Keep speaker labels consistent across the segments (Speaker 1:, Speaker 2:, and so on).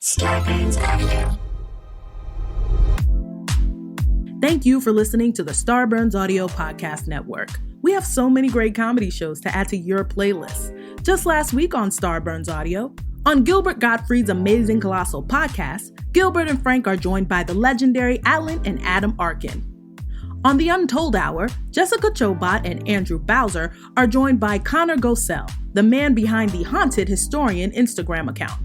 Speaker 1: Starburns Audio.
Speaker 2: Thank you for listening to the Starburns Audio Podcast Network. We have so many great comedy shows to add to your playlist. Just last week on Starburns Audio, on Gilbert Gottfried's Amazing Colossal Podcast, Gilbert and Frank are joined by the legendary Alan and Adam Arkin. On The Untold Hour, Jessica Chobot and Andrew Bowser are joined by Connor Gosell, the man behind the Haunted Historian Instagram account.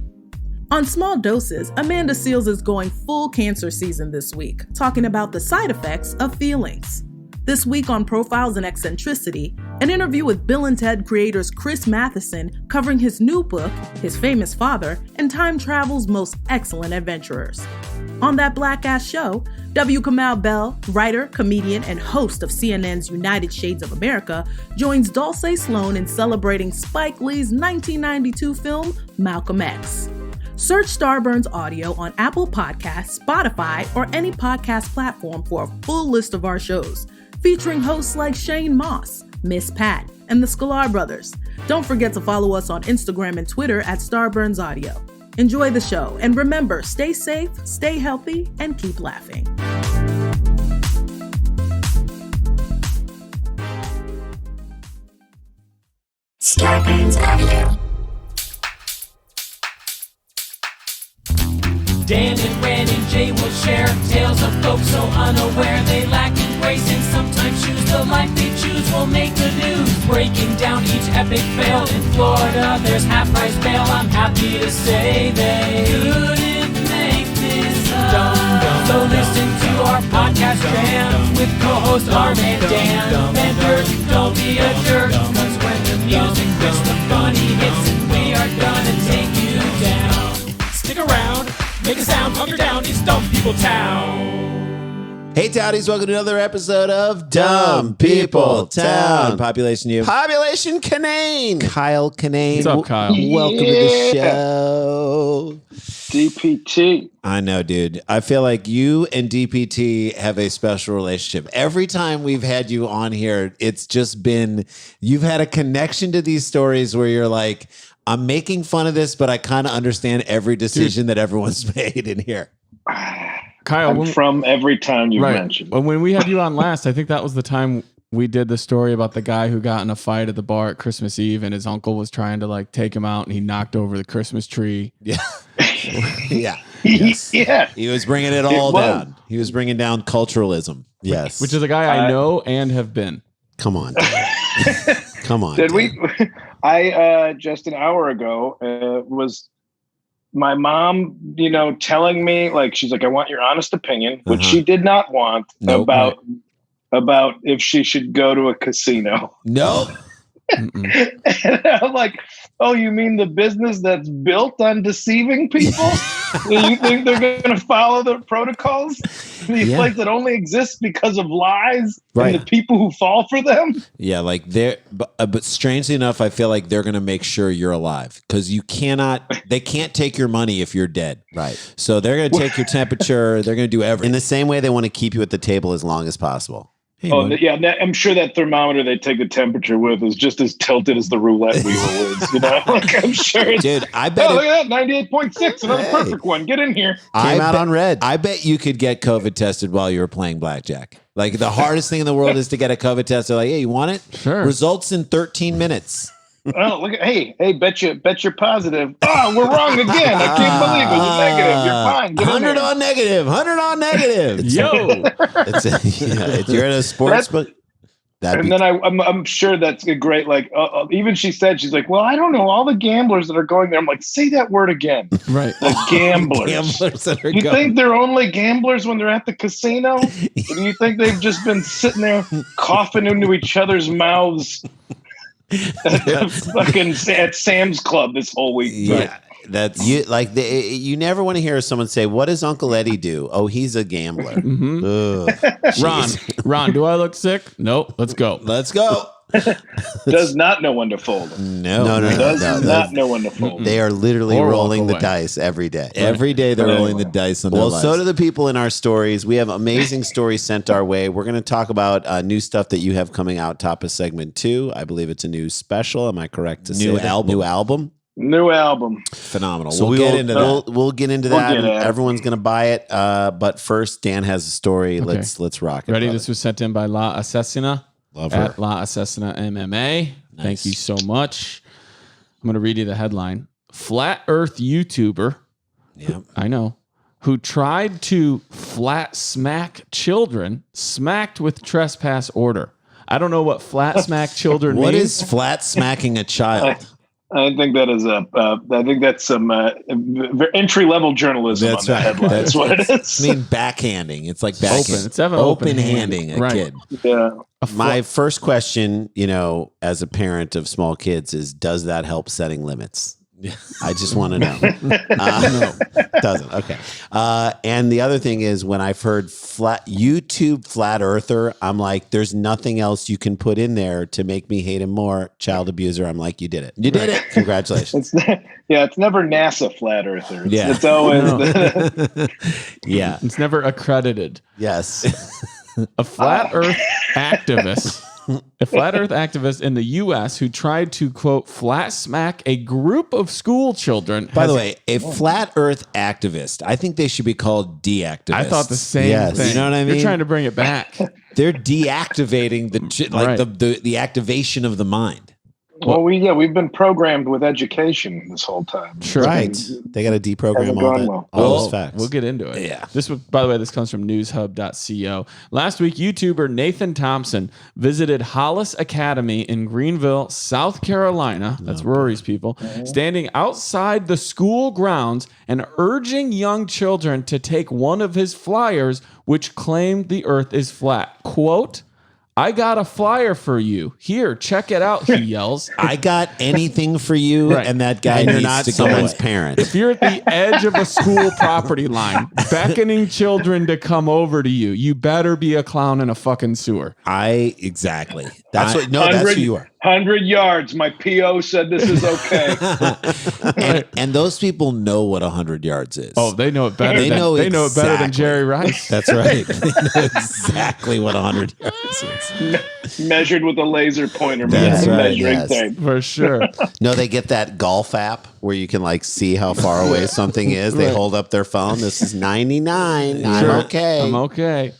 Speaker 2: On Small Doses, Amanda Seales is going full cancer season this week, talking about the side effects of feelings. This week on Profiles and Eccentricity, an interview with Bill and Ted creators Chris Matheson covering his new book, His Famous Father, and time travel's most excellent adventurers. On That Black Ass Show, W. Kamau Bell, writer, comedian, and host of CNN's United Shades of America, joins Dulce Sloan in celebrating Spike Lee's 1992 film, Malcolm X. Search Starburns Audio on Apple Podcasts, Spotify, or any podcast platform for a full list of our shows, featuring hosts like Shane Moss, Miss Pat, and the Sklar Brothers. Don't forget to follow us on Instagram and Twitter at Starburns Audio. Enjoy the show, and remember, stay safe, stay healthy, and keep laughing.
Speaker 1: Starburns Audio.
Speaker 3: Dan and Ren and Jay will share tales of folks so unaware they lack in grace and sometimes choose the life they choose will make the news. Breaking down each epic fail in Florida, there's half-price bail. I'm happy to say they couldn't make this up. So listen to our podcast jams with co-hosts Arm and Dan. Benders, don't be a jerk, cause when the music hits, the funny hits, and we are gonna take you down. Stick around. Make a sound, hunker down, it's Dumb People Town.
Speaker 4: Hey, Towdies, welcome to another episode of Dumb People Town. Population you.
Speaker 5: Population Kanaine.
Speaker 4: Kyle Kinane.
Speaker 5: What's up, Kyle?
Speaker 4: Welcome to the show.
Speaker 5: DPT.
Speaker 4: I know, dude. I feel like you and DPT have a special relationship. Every time we've had you on here, it's just been, you've had a connection to these stories where you're like, I'm making fun of this, but I kind of understand every decision that everyone's made in here.
Speaker 6: Kyle,
Speaker 5: From every time you mentioned.
Speaker 6: When we had you on last, I think that was the time we did the story about the guy who got in a fight at the bar at Christmas Eve and his uncle was trying to like take him out and he knocked over the Christmas tree.
Speaker 4: Yeah. Yeah.
Speaker 5: Yes. Yeah.
Speaker 4: He was bringing it all down. He was bringing down culturalism. Yes.
Speaker 6: Which is a guy I know and have been.
Speaker 4: Come on. Come on.
Speaker 5: Did we? I just an hour ago was my mom, telling me like she's like, I want your honest opinion, which she did not want about if she should go to a casino.
Speaker 4: No.
Speaker 5: And I'm like, oh, you mean the business that's built on deceiving people? You think they're going to follow the protocols? The place that only exists because of lies and the people who fall for them?
Speaker 4: Yeah, like but strangely enough, I feel like they're going to make sure you're alive because they can't take your money if you're dead.
Speaker 7: Right.
Speaker 4: So they're going to take your temperature. They're going to do everything.
Speaker 7: In the same way they want to keep you at the table as long as possible.
Speaker 4: Hey,
Speaker 5: I'm sure that thermometer they take the temperature with is just as tilted as the roulette wheel is. Like I'm sure it's.
Speaker 4: Dude, I bet.
Speaker 5: Look at that, 98.6, another perfect one. Get in here.
Speaker 7: Came out on red.
Speaker 4: I bet you could get COVID tested while you were playing blackjack. Like the hardest thing in the world is to get a COVID test. They're like, hey, you want it?
Speaker 6: Sure.
Speaker 4: Results in 13 minutes.
Speaker 5: Oh, look at hey, bet you're positive. Oh, we're wrong again. I can't believe it. You're negative. You're fine. Get
Speaker 4: 100 on negative. 100 on negative.
Speaker 6: Yo.
Speaker 7: You're at a sports book.
Speaker 5: And then I'm sure that's a great, like, even she said, she's like, well, I don't know all the gamblers that are going there. I'm like, say that word again.
Speaker 6: Right.
Speaker 5: The gamblers.
Speaker 4: Gamblers that are
Speaker 5: You
Speaker 4: going.
Speaker 5: think they're only gamblers when they're at the casino? Or do you think they've just been sitting there coughing into each other's mouths fucking at Sam's Club this whole week?
Speaker 4: Yeah.
Speaker 7: That's you never want to hear someone say, what does Uncle Eddie do? Oh, he's a gambler.
Speaker 6: Mm-hmm. Ron, do I look sick? Nope. Let's go.
Speaker 5: Does not know when to fold them.
Speaker 7: No.
Speaker 5: Does not know when to fold.
Speaker 7: They are literally rolling the dice every day.
Speaker 4: Every day they're rolling the dice on their lives.
Speaker 7: So do the people in our stories. We have amazing stories sent our way. We're going to talk about new stuff that you have coming out top of segment 2. I believe it's a new special. Am I correct to say that? New album.
Speaker 5: New album.
Speaker 4: Phenomenal.
Speaker 7: So
Speaker 4: we'll get into that.
Speaker 7: We'll get into
Speaker 5: We'll
Speaker 7: that.
Speaker 5: get
Speaker 7: and
Speaker 5: at it.
Speaker 7: everyone's gonna buy it. But first, Dan has a story.
Speaker 6: Okay.
Speaker 7: Let's rock it.
Speaker 6: Ready?
Speaker 7: brother.
Speaker 6: This was sent in by La Assassina
Speaker 7: Love her.
Speaker 6: at La Assassina MMA. Thank you so much. I'm going to read you the headline. Flat Earth YouTuber,
Speaker 4: Yeah.
Speaker 6: I know, who tried to flat smack children, smacked with trespass order. I don't know what flat smack children
Speaker 4: What
Speaker 6: means.
Speaker 4: is flat smacking a child?
Speaker 5: I think that is I think that's some entry level journalism.
Speaker 4: That's
Speaker 5: on
Speaker 4: right.
Speaker 5: that headline. That's what it
Speaker 4: I
Speaker 5: is.
Speaker 4: mean, backhanding. It's like backhand.
Speaker 6: Open. It's definitely
Speaker 4: open-handing a
Speaker 6: right.
Speaker 4: kid.
Speaker 5: Yeah.
Speaker 7: My first question, as a parent of small kids, is: does that help setting limits? I just want to know. No, it doesn't. Okay. And the other thing is, when I've heard YouTube flat earther, I'm like, there's nothing else you can put in there to make me hate him more. Child abuser. I'm like, you did it. You did it. Congratulations.
Speaker 5: It's never NASA flat earther.
Speaker 4: Yeah.
Speaker 5: It's always
Speaker 4: Yeah.
Speaker 6: It's never accredited.
Speaker 7: Yes.
Speaker 6: A flat Earth activist. A flat Earth activist in the U.S. who tried to, quote, flat smack a group of school children.
Speaker 4: By the way, a flat Earth activist. I think they should be called deactivists.
Speaker 6: I thought the same
Speaker 7: Yes.
Speaker 6: thing.
Speaker 4: You know what I mean?
Speaker 6: You're trying to bring it back.
Speaker 4: They're deactivating
Speaker 6: Right.
Speaker 4: the activation of the mind.
Speaker 5: we've been programmed with education this whole time.
Speaker 6: Sure.
Speaker 7: Right. They got to deprogram
Speaker 5: Hasn't
Speaker 7: all
Speaker 5: gone
Speaker 7: that.
Speaker 5: well.
Speaker 7: All
Speaker 6: Well,
Speaker 7: those facts.
Speaker 6: We'll get into it.
Speaker 4: Yeah.
Speaker 6: This was, by the way, this comes from newshub.co. Last week, YouTuber Nathan Thompson visited Hollis Academy in Greenville, South Carolina. That's Rory's people, standing outside the school grounds and urging young children to take one of his flyers, which claimed the earth is flat. Quote, "I got a flyer for you. Here, check it out," he yells.
Speaker 4: I got anything for you,
Speaker 6: Right.
Speaker 4: and that guy
Speaker 7: and you're
Speaker 4: needs
Speaker 7: not
Speaker 4: to go
Speaker 7: someone's
Speaker 4: away.
Speaker 7: parent.
Speaker 6: If you're at the edge of a school property line, beckoning children to come over to you, you better be a clown in a fucking sewer.
Speaker 4: Exactly.
Speaker 7: That's
Speaker 4: I-
Speaker 7: what. No, that's who you are.
Speaker 5: 100 yards. My PO said this is okay.
Speaker 4: and those people know what 100 yards is.
Speaker 6: Oh, they know it better.
Speaker 4: They know
Speaker 6: it better than
Speaker 4: exactly.
Speaker 6: Jerry Rice.
Speaker 4: That's right. They know exactly what 100 yards is.
Speaker 5: Measured with a laser pointer.
Speaker 4: That's right,
Speaker 5: Measuring
Speaker 7: yes.
Speaker 5: tape.
Speaker 6: For sure.
Speaker 7: No, they get that golf app where you can see how far away something is. They
Speaker 6: Right.
Speaker 7: hold up their phone. This is 99. I'm
Speaker 6: Sure.
Speaker 7: okay.
Speaker 6: I'm okay.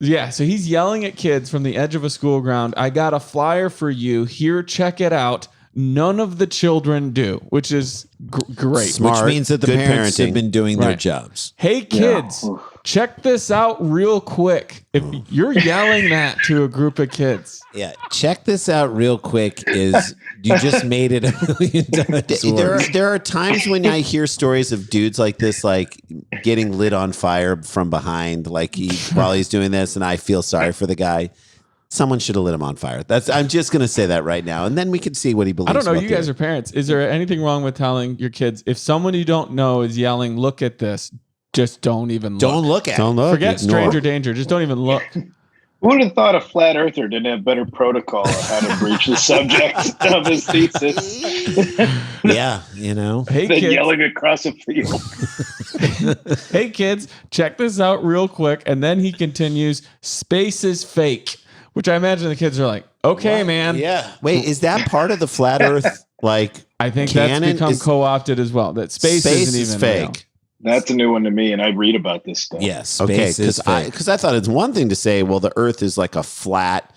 Speaker 6: Yeah, so he's yelling at kids from the edge of a school ground. "I got a flyer for you. Here, check it out." None of the children do, which is great.
Speaker 7: Smart.
Speaker 4: Which means that the
Speaker 7: Good
Speaker 4: parents
Speaker 7: parenting.
Speaker 4: have been doing their
Speaker 6: Right.
Speaker 4: jobs.
Speaker 6: Hey kids, check this out real quick. If you're yelling that to a group of kids,
Speaker 4: Yeah. Check this out real quick. You just made it a million times worse.
Speaker 7: There are times when I hear stories of dudes like this, getting lit on fire from behind, while he's doing this, and I feel sorry for the guy. Someone should have lit him on fire. I'm just going to say that right now, and then we can see what he believes.
Speaker 6: I don't know.
Speaker 7: about
Speaker 6: You
Speaker 7: the
Speaker 6: guys are parents. Is there anything wrong with telling your kids if someone you don't know is yelling, "Look at this"? Just don't even look.
Speaker 4: Don't look at
Speaker 7: Don't
Speaker 4: it.
Speaker 7: look.
Speaker 6: Forget
Speaker 7: Ignore.
Speaker 6: stranger danger. Just don't even look.
Speaker 5: Who would have thought a flat earther didn't have better protocol on how to breach the subject of his thesis
Speaker 4: Yeah.
Speaker 6: Hey
Speaker 5: than
Speaker 6: kids,
Speaker 5: yelling across a field?
Speaker 6: hey kids, check this out real quick. And then he continues, "Space is fake," which I imagine the kids are like, "Okay, man."
Speaker 4: Yeah.
Speaker 7: Wait, is that part of the flat Earth?
Speaker 6: I think
Speaker 7: canon
Speaker 6: that's become
Speaker 7: is-
Speaker 6: co-opted as well. That space isn't
Speaker 7: is
Speaker 6: even
Speaker 7: fake.
Speaker 6: real.
Speaker 5: That's a new one to me, and I read about this stuff.
Speaker 4: Yes.
Speaker 7: Okay,
Speaker 4: Space is fake.
Speaker 7: because I thought it's one thing to say, well, the Earth is like a flat,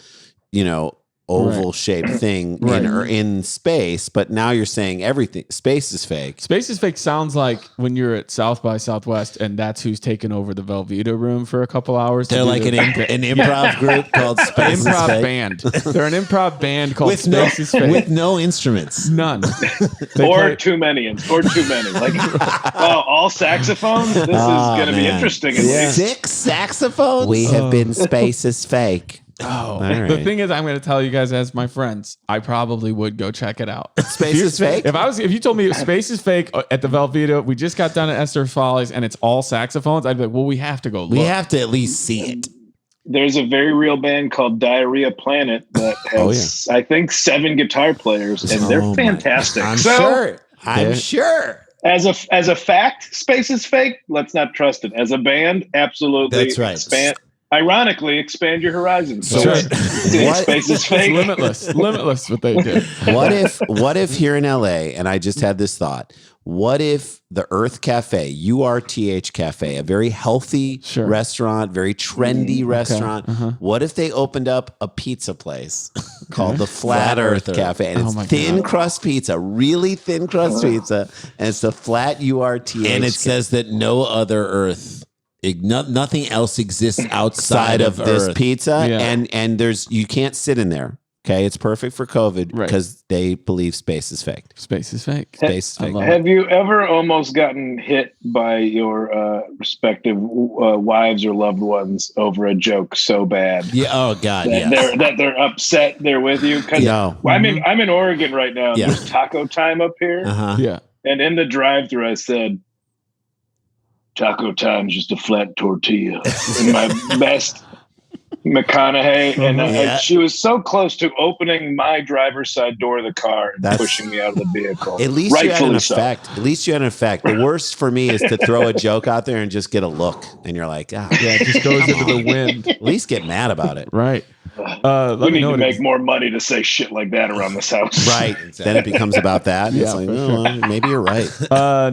Speaker 7: oval shaped thing
Speaker 6: Right.
Speaker 7: in space, but now you're saying everything space is fake.
Speaker 6: Space is fake sounds like when you're at South by Southwest and that's who's taking over the Velveeta room for a couple hours. to
Speaker 4: They're
Speaker 6: do
Speaker 4: like
Speaker 6: the-
Speaker 4: an improv group called
Speaker 6: an
Speaker 4: Space is
Speaker 6: improv
Speaker 4: Fake.
Speaker 6: band. They're an improv band called
Speaker 4: with no
Speaker 6: Space is Fake.
Speaker 4: with no instruments.
Speaker 6: None. They
Speaker 5: Or
Speaker 6: play-
Speaker 5: too many. All saxophones? This is going to be
Speaker 4: man.
Speaker 5: interesting. At
Speaker 4: Yeah.
Speaker 5: least.
Speaker 7: 6 saxophones. We have been space is fake.
Speaker 6: Oh,
Speaker 7: right.
Speaker 6: the thing is, I'm going to tell you guys as my friends, I probably would go check it out.
Speaker 7: Space is fake.
Speaker 6: If you told me Space is fake at the Velveeta, we just got done at Esther Follies and it's all saxophones, I'd be like, well, we have to go look.
Speaker 4: We have to at least see it.
Speaker 5: There's a very real band called Diarrhea Planet that has, I think, 7 guitar players, and they're
Speaker 4: Oh my-
Speaker 5: fantastic.
Speaker 4: I'm
Speaker 5: So,
Speaker 4: sure. I'm sure.
Speaker 5: as a fact, space is fake. Let's not trust it. As a band, absolutely.
Speaker 4: That's right.
Speaker 5: Ironically, expand your horizons.
Speaker 7: So
Speaker 5: So
Speaker 7: what-
Speaker 5: space is fake.
Speaker 6: Limitless what they did.
Speaker 7: What if here in LA, and I just had this thought, what if the Earth Cafe, URTH Cafe, a very healthy
Speaker 6: Sure.
Speaker 7: restaurant, very trendy restaurant, what if they opened up a pizza place called the Flat Earth Cafe, and
Speaker 6: Oh
Speaker 7: it's
Speaker 6: my
Speaker 7: thin
Speaker 6: God.
Speaker 7: crust pizza, really thin crust pizza, and it's the flat URTH.
Speaker 4: And it says that no other Earth, nothing else exists outside
Speaker 7: side of this
Speaker 4: Earth.
Speaker 7: pizza,
Speaker 6: Yeah.
Speaker 7: and there's you can't sit in there. Okay, it's perfect for COVID
Speaker 6: Right.
Speaker 7: because they believe space is fake.
Speaker 6: Space is fake.
Speaker 7: Space is
Speaker 6: I
Speaker 7: fake.
Speaker 6: love
Speaker 5: Have you ever almost gotten hit by your respective wives or loved ones over a joke so bad
Speaker 4: Yeah. Oh God.
Speaker 5: that
Speaker 4: Yes.
Speaker 5: they're upset they're with you? Because
Speaker 7: No.
Speaker 5: I'm in Oregon right now.
Speaker 4: Yeah.
Speaker 5: There's taco time up here,
Speaker 4: Uh-huh.
Speaker 6: Yeah.
Speaker 5: and in the drive-thru, I said, "Taco time's just a flat tortilla." In my best McConaughey, and
Speaker 4: Yeah.
Speaker 5: she was so close to opening my driver's side door of the car and
Speaker 7: That's-
Speaker 5: pushing me out of the vehicle.
Speaker 7: At least you had an
Speaker 5: Rightfully so.
Speaker 7: effect. At least you had an effect. The worst for me is to throw a joke out there and just get a look, and you're like,
Speaker 6: Yeah, it just goes into the wind.
Speaker 7: at least get mad about it.
Speaker 6: Right.
Speaker 5: We
Speaker 6: Let me
Speaker 5: need
Speaker 6: know
Speaker 5: to
Speaker 6: what
Speaker 5: make more money to say shit like that around this house.
Speaker 7: Right. Then it becomes about that. And
Speaker 6: Yeah,
Speaker 7: it's like,
Speaker 6: for
Speaker 7: oh, well, maybe you're right.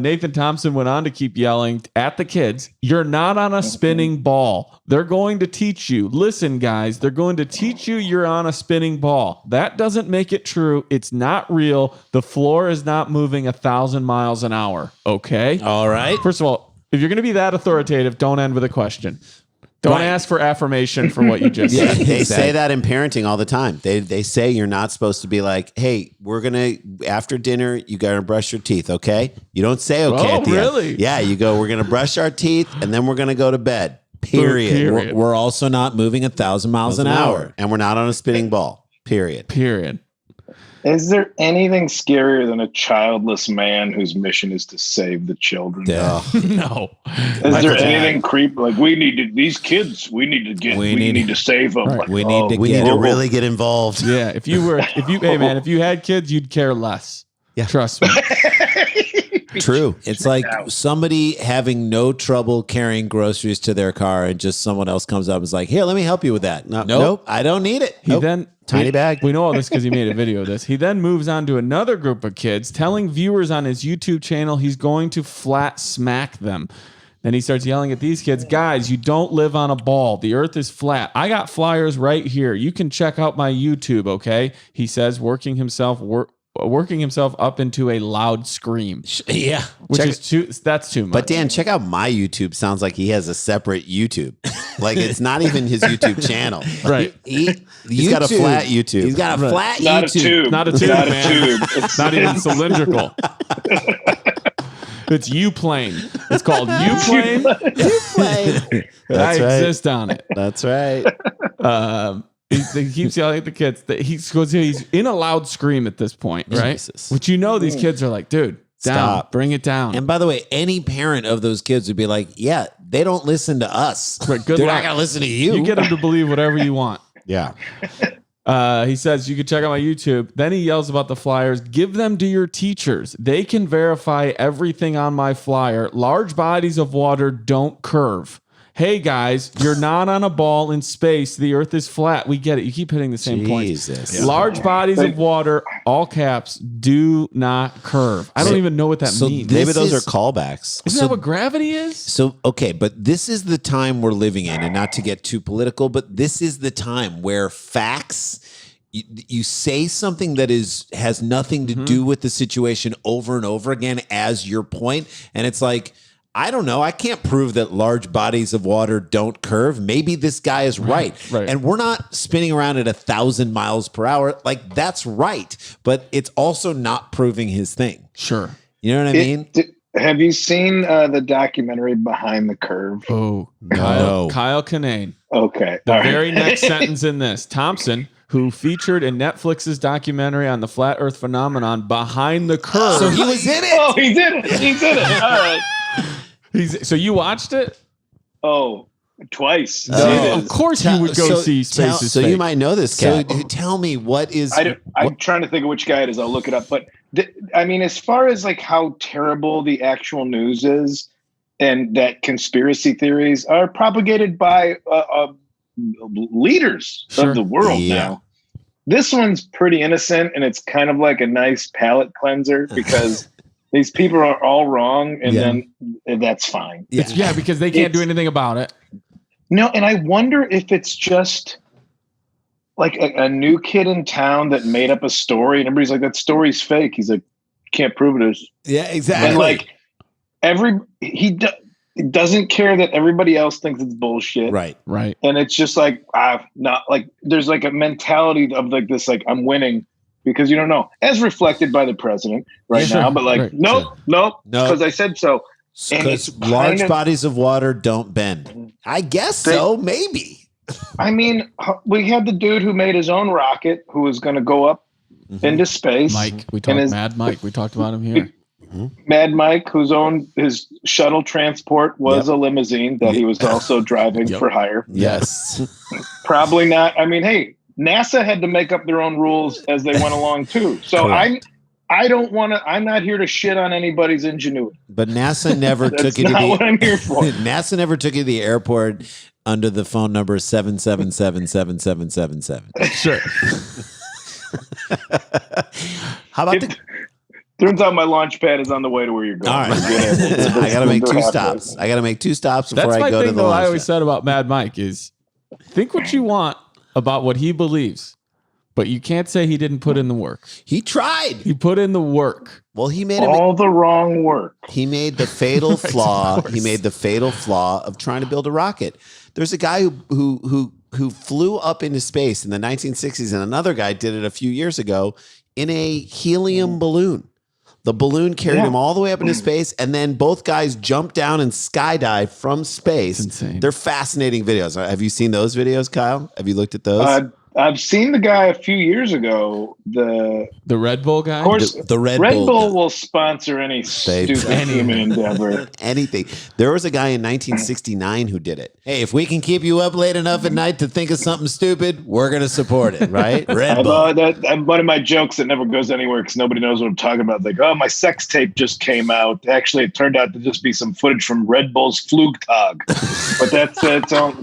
Speaker 6: Nathan Thompson went on to keep yelling at the kids, "You're not on a spinning ball. They're going to teach you. Listen, guys, they're going to teach you you're on a spinning ball. That doesn't make it true. It's not real. The floor is not moving 1,000 miles an hour. Okay?
Speaker 4: All right.
Speaker 6: First of all, if you're going to be that authoritative, don't end with a question. Don't
Speaker 4: Right.
Speaker 6: ask for affirmation for what you just
Speaker 7: Yeah,
Speaker 6: said.
Speaker 7: they say that in parenting all the time. They say you're not supposed to be like, hey, we're gonna after dinner, you gotta brush your teeth, okay? You don't say okay
Speaker 6: Oh,
Speaker 7: at the
Speaker 6: really?
Speaker 7: end. Yeah, you go, we're gonna brush our teeth and then we're gonna go to bed. Period.
Speaker 6: Period.
Speaker 4: We're also not moving 1,000 miles an hour.
Speaker 7: And we're not on a spinning ball. Period.
Speaker 6: Period.
Speaker 5: Is there anything scarier than a childless man whose mission is to save the children?
Speaker 4: Yeah.
Speaker 6: No.
Speaker 5: Is there anything creep like we need to these kids? We need to get. We need to save them.
Speaker 6: Right.
Speaker 5: Like,
Speaker 4: We need to
Speaker 7: We
Speaker 4: get
Speaker 7: need to really get involved.
Speaker 6: Yeah. If you had kids, you'd care less.
Speaker 7: Yeah.
Speaker 6: Trust me.
Speaker 7: True.
Speaker 4: It's like somebody having no trouble carrying groceries to their car, and just someone else comes up and is like, "Here, let me help you with that." Nope, I don't need it.
Speaker 6: He then
Speaker 7: Tiny bag.
Speaker 6: We know all this because he made a video of this. He then moves on to another group of kids, telling viewers on his YouTube channel he's going to flat smack them. Then he starts yelling at these kids, "Guys, you don't live on a ball. The earth is flat. I got flyers right here. You can check out my YouTube, okay?" He says, working himself up into a loud scream,
Speaker 4: Yeah,
Speaker 6: which is that's too much.
Speaker 7: But Dan, check out my YouTube. Sounds like he has a separate YouTube. Like it's not even his YouTube channel.
Speaker 6: Right.
Speaker 7: He's got a flat YouTube.
Speaker 4: He's got a flat
Speaker 5: not a
Speaker 4: YouTube.
Speaker 5: tube.
Speaker 6: Not a tube,
Speaker 5: Not
Speaker 6: man.
Speaker 5: a tube. It's
Speaker 6: Not even cylindrical. It's U-plane. It's called U-plane. I
Speaker 7: That's right.
Speaker 6: exist on it.
Speaker 7: That's right.
Speaker 6: He keeps yelling at the kids. He's in a loud scream at this point, right?
Speaker 7: Jesus.
Speaker 6: Which these kids are like, dude, down,
Speaker 7: Stop.
Speaker 6: bring it down.
Speaker 4: And by the way, any parent of those kids would be like, "Yeah, they don't listen to us.
Speaker 6: Right, good
Speaker 4: They're
Speaker 6: luck.
Speaker 4: not gonna listen to you."
Speaker 6: You get them to believe whatever you want.
Speaker 7: Yeah.
Speaker 6: He says you can check out my YouTube. Then he yells about the flyers. "Give them to your teachers. They can verify everything on my flyer. Large bodies of water don't curve. Hey guys, you're not on a ball in space. The earth is flat. We get it. You keep hitting the same point.
Speaker 7: Jesus.
Speaker 6: Large bodies of water, all caps, do not curve." I don't even know what that
Speaker 4: so
Speaker 6: means.
Speaker 7: Maybe
Speaker 4: This
Speaker 7: those
Speaker 4: is-
Speaker 7: are callbacks.
Speaker 6: Isn't that what gravity is?
Speaker 4: So, okay, but this is the time we're living in, and not to get too political, but this is the time where facts, you say something that has nothing to do with the situation over and over again as your point, and it's like, I don't know. I can't prove that large bodies of water don't curve. Maybe this guy is right.
Speaker 6: Right.
Speaker 4: And we're not spinning around at 1,000 miles per hour. Like, that's right. But it's also not proving his thing.
Speaker 6: Sure.
Speaker 4: You know what I mean?
Speaker 5: Have you seen the documentary Behind the Curve?
Speaker 6: Oh,
Speaker 4: No.
Speaker 6: Kyle Kinane.
Speaker 5: Okay.
Speaker 6: The
Speaker 5: all right.
Speaker 6: very next sentence in this, Thompson, who featured in Netflix's documentary on the flat earth phenomenon Behind the Curve.
Speaker 4: So he was in it.
Speaker 5: Oh, he did it. He did it. All right.
Speaker 6: So you watched it?
Speaker 5: Oh, twice.
Speaker 6: Of course you would go see Space is
Speaker 7: So you
Speaker 6: Fake.
Speaker 7: might know this
Speaker 4: So
Speaker 7: cat.
Speaker 4: tell me, what is...
Speaker 5: I'm trying to think of which guy it is. I'll look it up. But I mean, as far as like how terrible the actual news is, and that conspiracy theories are propagated by leaders of the world now. This one's pretty innocent, and it's kind of like a nice palate cleanser because these people are all wrong, and then that's fine.
Speaker 6: Yeah, because they can't do anything about it.
Speaker 5: No, and I wonder if it's just like a new kid in town that made up a story, and everybody's like, that story's fake. He's like, can't prove it is.
Speaker 4: Yeah, exactly.
Speaker 5: And like he doesn't care that everybody else thinks it's bullshit.
Speaker 4: Right.
Speaker 5: And it's just like, not like there's like a mentality of like this, like I'm winning because you don't know, as reflected by the president now. But like, nope, because I said so.
Speaker 4: Because large bodies of water don't bend. I guess so, maybe.
Speaker 5: I mean, we had the dude who made his own rocket who was going to go up into space.
Speaker 6: Mike, Mad Mike. We talked about him here.
Speaker 5: Mad Mike, whose own his shuttle transport was a limousine that he was also driving for hire.
Speaker 4: Yes.
Speaker 5: Probably not. I mean, hey, NASA had to make up their own rules as they went along too. So I don't want to. I'm not here to shit on anybody's ingenuity.
Speaker 4: But NASA never took you to
Speaker 5: not what I'm here for.
Speaker 4: NASA never took you to the airport under the phone number 777-7777.
Speaker 6: Sure.
Speaker 4: How about the?
Speaker 5: Turns out my launch pad is on the way to where you're going.
Speaker 4: All right. I got to make 2 stops. Before
Speaker 6: That's
Speaker 4: I
Speaker 6: my
Speaker 4: go to
Speaker 6: thing,
Speaker 4: the
Speaker 6: though.
Speaker 4: launch
Speaker 6: I always
Speaker 4: pad.
Speaker 6: said about Mad Mike is think what you want about what he believes, but you can't say he didn't put in the work.
Speaker 4: He tried.
Speaker 6: He put in the work.
Speaker 4: Well, he made
Speaker 5: all the wrong work.
Speaker 4: He made the fatal flaw. He made the fatal flaw of trying to build a rocket. There's a guy who flew up into space in the 1960s, and another guy did it a few years ago in a helium balloon. The balloon carried him all the way up into space, and then both guys jumped down and skydived from space.
Speaker 6: That's insane.
Speaker 4: They're fascinating videos. Have you seen those videos, Kyle? Have you looked at those?
Speaker 5: I've seen the guy a few years ago. The
Speaker 6: Red Bull guy?
Speaker 5: Of course,
Speaker 4: the Red
Speaker 5: Bull
Speaker 4: Bull
Speaker 5: will sponsor any stupid human endeavor.
Speaker 4: Anything. There was a guy in 1969 who did it. Hey, if we can keep you up late enough at night to think of something stupid, we're going to support it, right? Red Bull.
Speaker 5: One of my jokes that never goes anywhere because nobody knows what I'm talking about. Like, oh, my sex tape just came out. Actually, it turned out to just be some footage from Red Bull's Flugtag. But that's its own.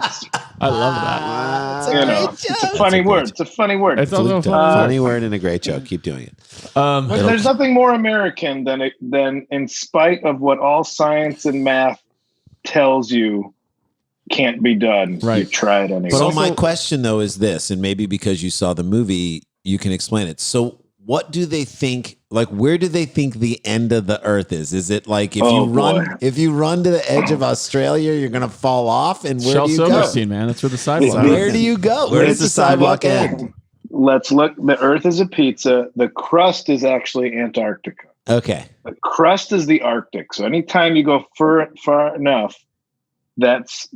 Speaker 6: I love that.
Speaker 5: It's a funny word. It's a funny word.
Speaker 6: It's also a
Speaker 4: funny word and a great joke. Keep doing it.
Speaker 5: But there's nothing more American than in spite of what all science and math tells you can't be done.
Speaker 6: Right.
Speaker 5: You try it anyway.
Speaker 4: So my question though is this, and maybe because you saw the movie, you can explain it. So what do they think? Like, where do they think the end of the earth is? Is it like if you run to the edge of Australia, you're gonna fall off? And where do you go?
Speaker 6: Silverstein, man. That's where the sidewalk.
Speaker 4: Where do you go? Where does the sidewalk end?
Speaker 5: Let's look. The Earth is a pizza. The crust is actually Antarctica.
Speaker 4: Okay.
Speaker 5: The crust is the Arctic. So anytime you go far enough, it's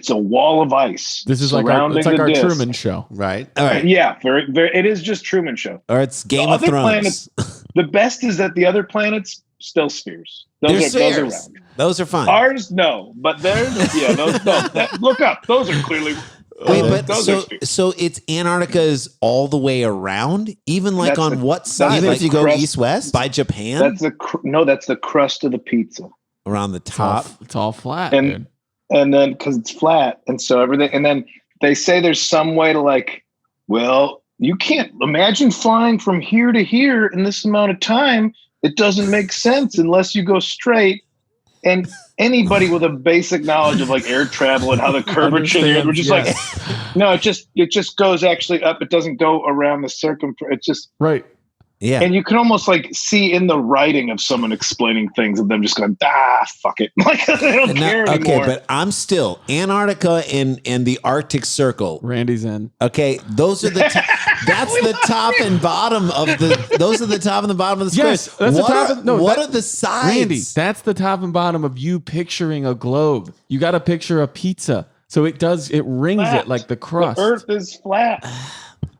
Speaker 5: a wall of ice.
Speaker 6: This is like our
Speaker 5: disc.
Speaker 6: Truman Show,
Speaker 4: right? All right.
Speaker 5: Yeah, very, very. It is just Truman Show.
Speaker 4: Or it's Game of Thrones.
Speaker 5: Planets, the best is that the other planets still spheres. Those are round.
Speaker 4: Those are fine.
Speaker 5: Ours, no, but theirs, look up. Those are clearly.
Speaker 4: Wait, but so it's Antarctica is all the way around, even like on what side? Even if you go east-west by Japan.
Speaker 5: That's the crust of the pizza
Speaker 4: around the top.
Speaker 6: It's all flat,
Speaker 5: and then because it's flat, and so everything. And then they say there's some way to like, well, you can't imagine flying from here to here in this amount of time. It doesn't make sense unless you go straight. And anybody with a basic knowledge of like air travel and how the curvature is, we're just like, no, it just goes actually up. It doesn't go around the circumference. It's just
Speaker 6: right.
Speaker 4: Yeah.
Speaker 5: And you can almost like see in the writing of someone explaining things of them just going, fuck it. Like they don't care anymore.
Speaker 4: Okay, but I'm still Antarctica and the Arctic Circle.
Speaker 6: Randy's in.
Speaker 4: Okay, those are the that's the top and bottom of the. Those are the top and the bottom of the square.
Speaker 6: Yes, that's the top.
Speaker 4: What are the sides?
Speaker 6: Randy, that's the top and bottom of you picturing a globe. You got to picture a pizza, so it rings
Speaker 5: flat.
Speaker 6: it like the crust.
Speaker 5: The Earth is flat.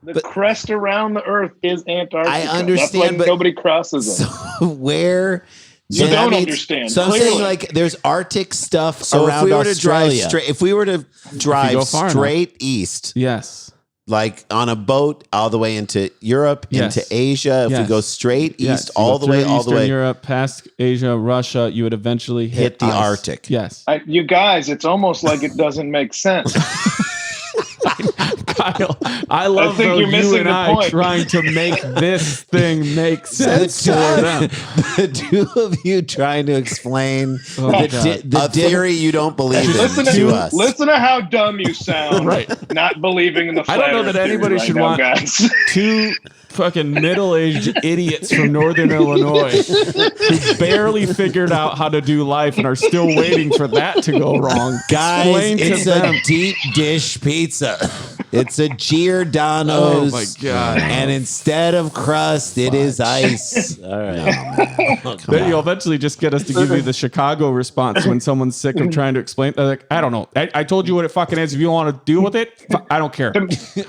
Speaker 5: The crest around the Earth is Antarctica.
Speaker 4: I understand,
Speaker 5: that's why
Speaker 4: but
Speaker 5: nobody crosses it.
Speaker 4: So where?
Speaker 5: You don't understand.
Speaker 4: So
Speaker 5: clearly.
Speaker 4: I'm saying like there's Arctic stuff around Australia. If we were to drive straight east,
Speaker 6: yes,
Speaker 4: like on a boat all the way into Europe, into Asia. If we go straight east, all the way,
Speaker 6: Europe, past Asia, Russia, you would eventually hit
Speaker 4: the Arctic.
Speaker 6: Yes,
Speaker 5: you guys, it's almost like it doesn't make sense.
Speaker 6: Kyle, I love
Speaker 5: think
Speaker 6: though
Speaker 5: you're
Speaker 6: you
Speaker 5: missing
Speaker 6: and
Speaker 5: the
Speaker 6: I
Speaker 5: point.
Speaker 6: trying to make this thing make sense to them.
Speaker 4: The two of you trying to explain
Speaker 7: A theory you don't believe in to us.
Speaker 5: Listen to how dumb you sound.
Speaker 6: Right.
Speaker 5: Not believing in the
Speaker 6: I
Speaker 5: flat
Speaker 6: don't know
Speaker 5: Earth
Speaker 6: that anybody
Speaker 5: theory
Speaker 6: should
Speaker 5: right
Speaker 6: want
Speaker 5: now, guys.
Speaker 6: two fucking middle-aged idiots from Northern Illinois who barely figured out how to do life and are still waiting for that to go wrong.
Speaker 4: Guys,
Speaker 6: Explain to
Speaker 4: it's
Speaker 6: them.
Speaker 4: a deep dish pizza. It's a Giordano's.
Speaker 6: Oh my God.
Speaker 4: And instead of crust, it is ice. All right.
Speaker 6: Then you'll eventually just get us to give you the Chicago response when someone's sick of trying to explain. They're like, I don't know. I told you what it fucking is. If you want to deal with it, I don't care.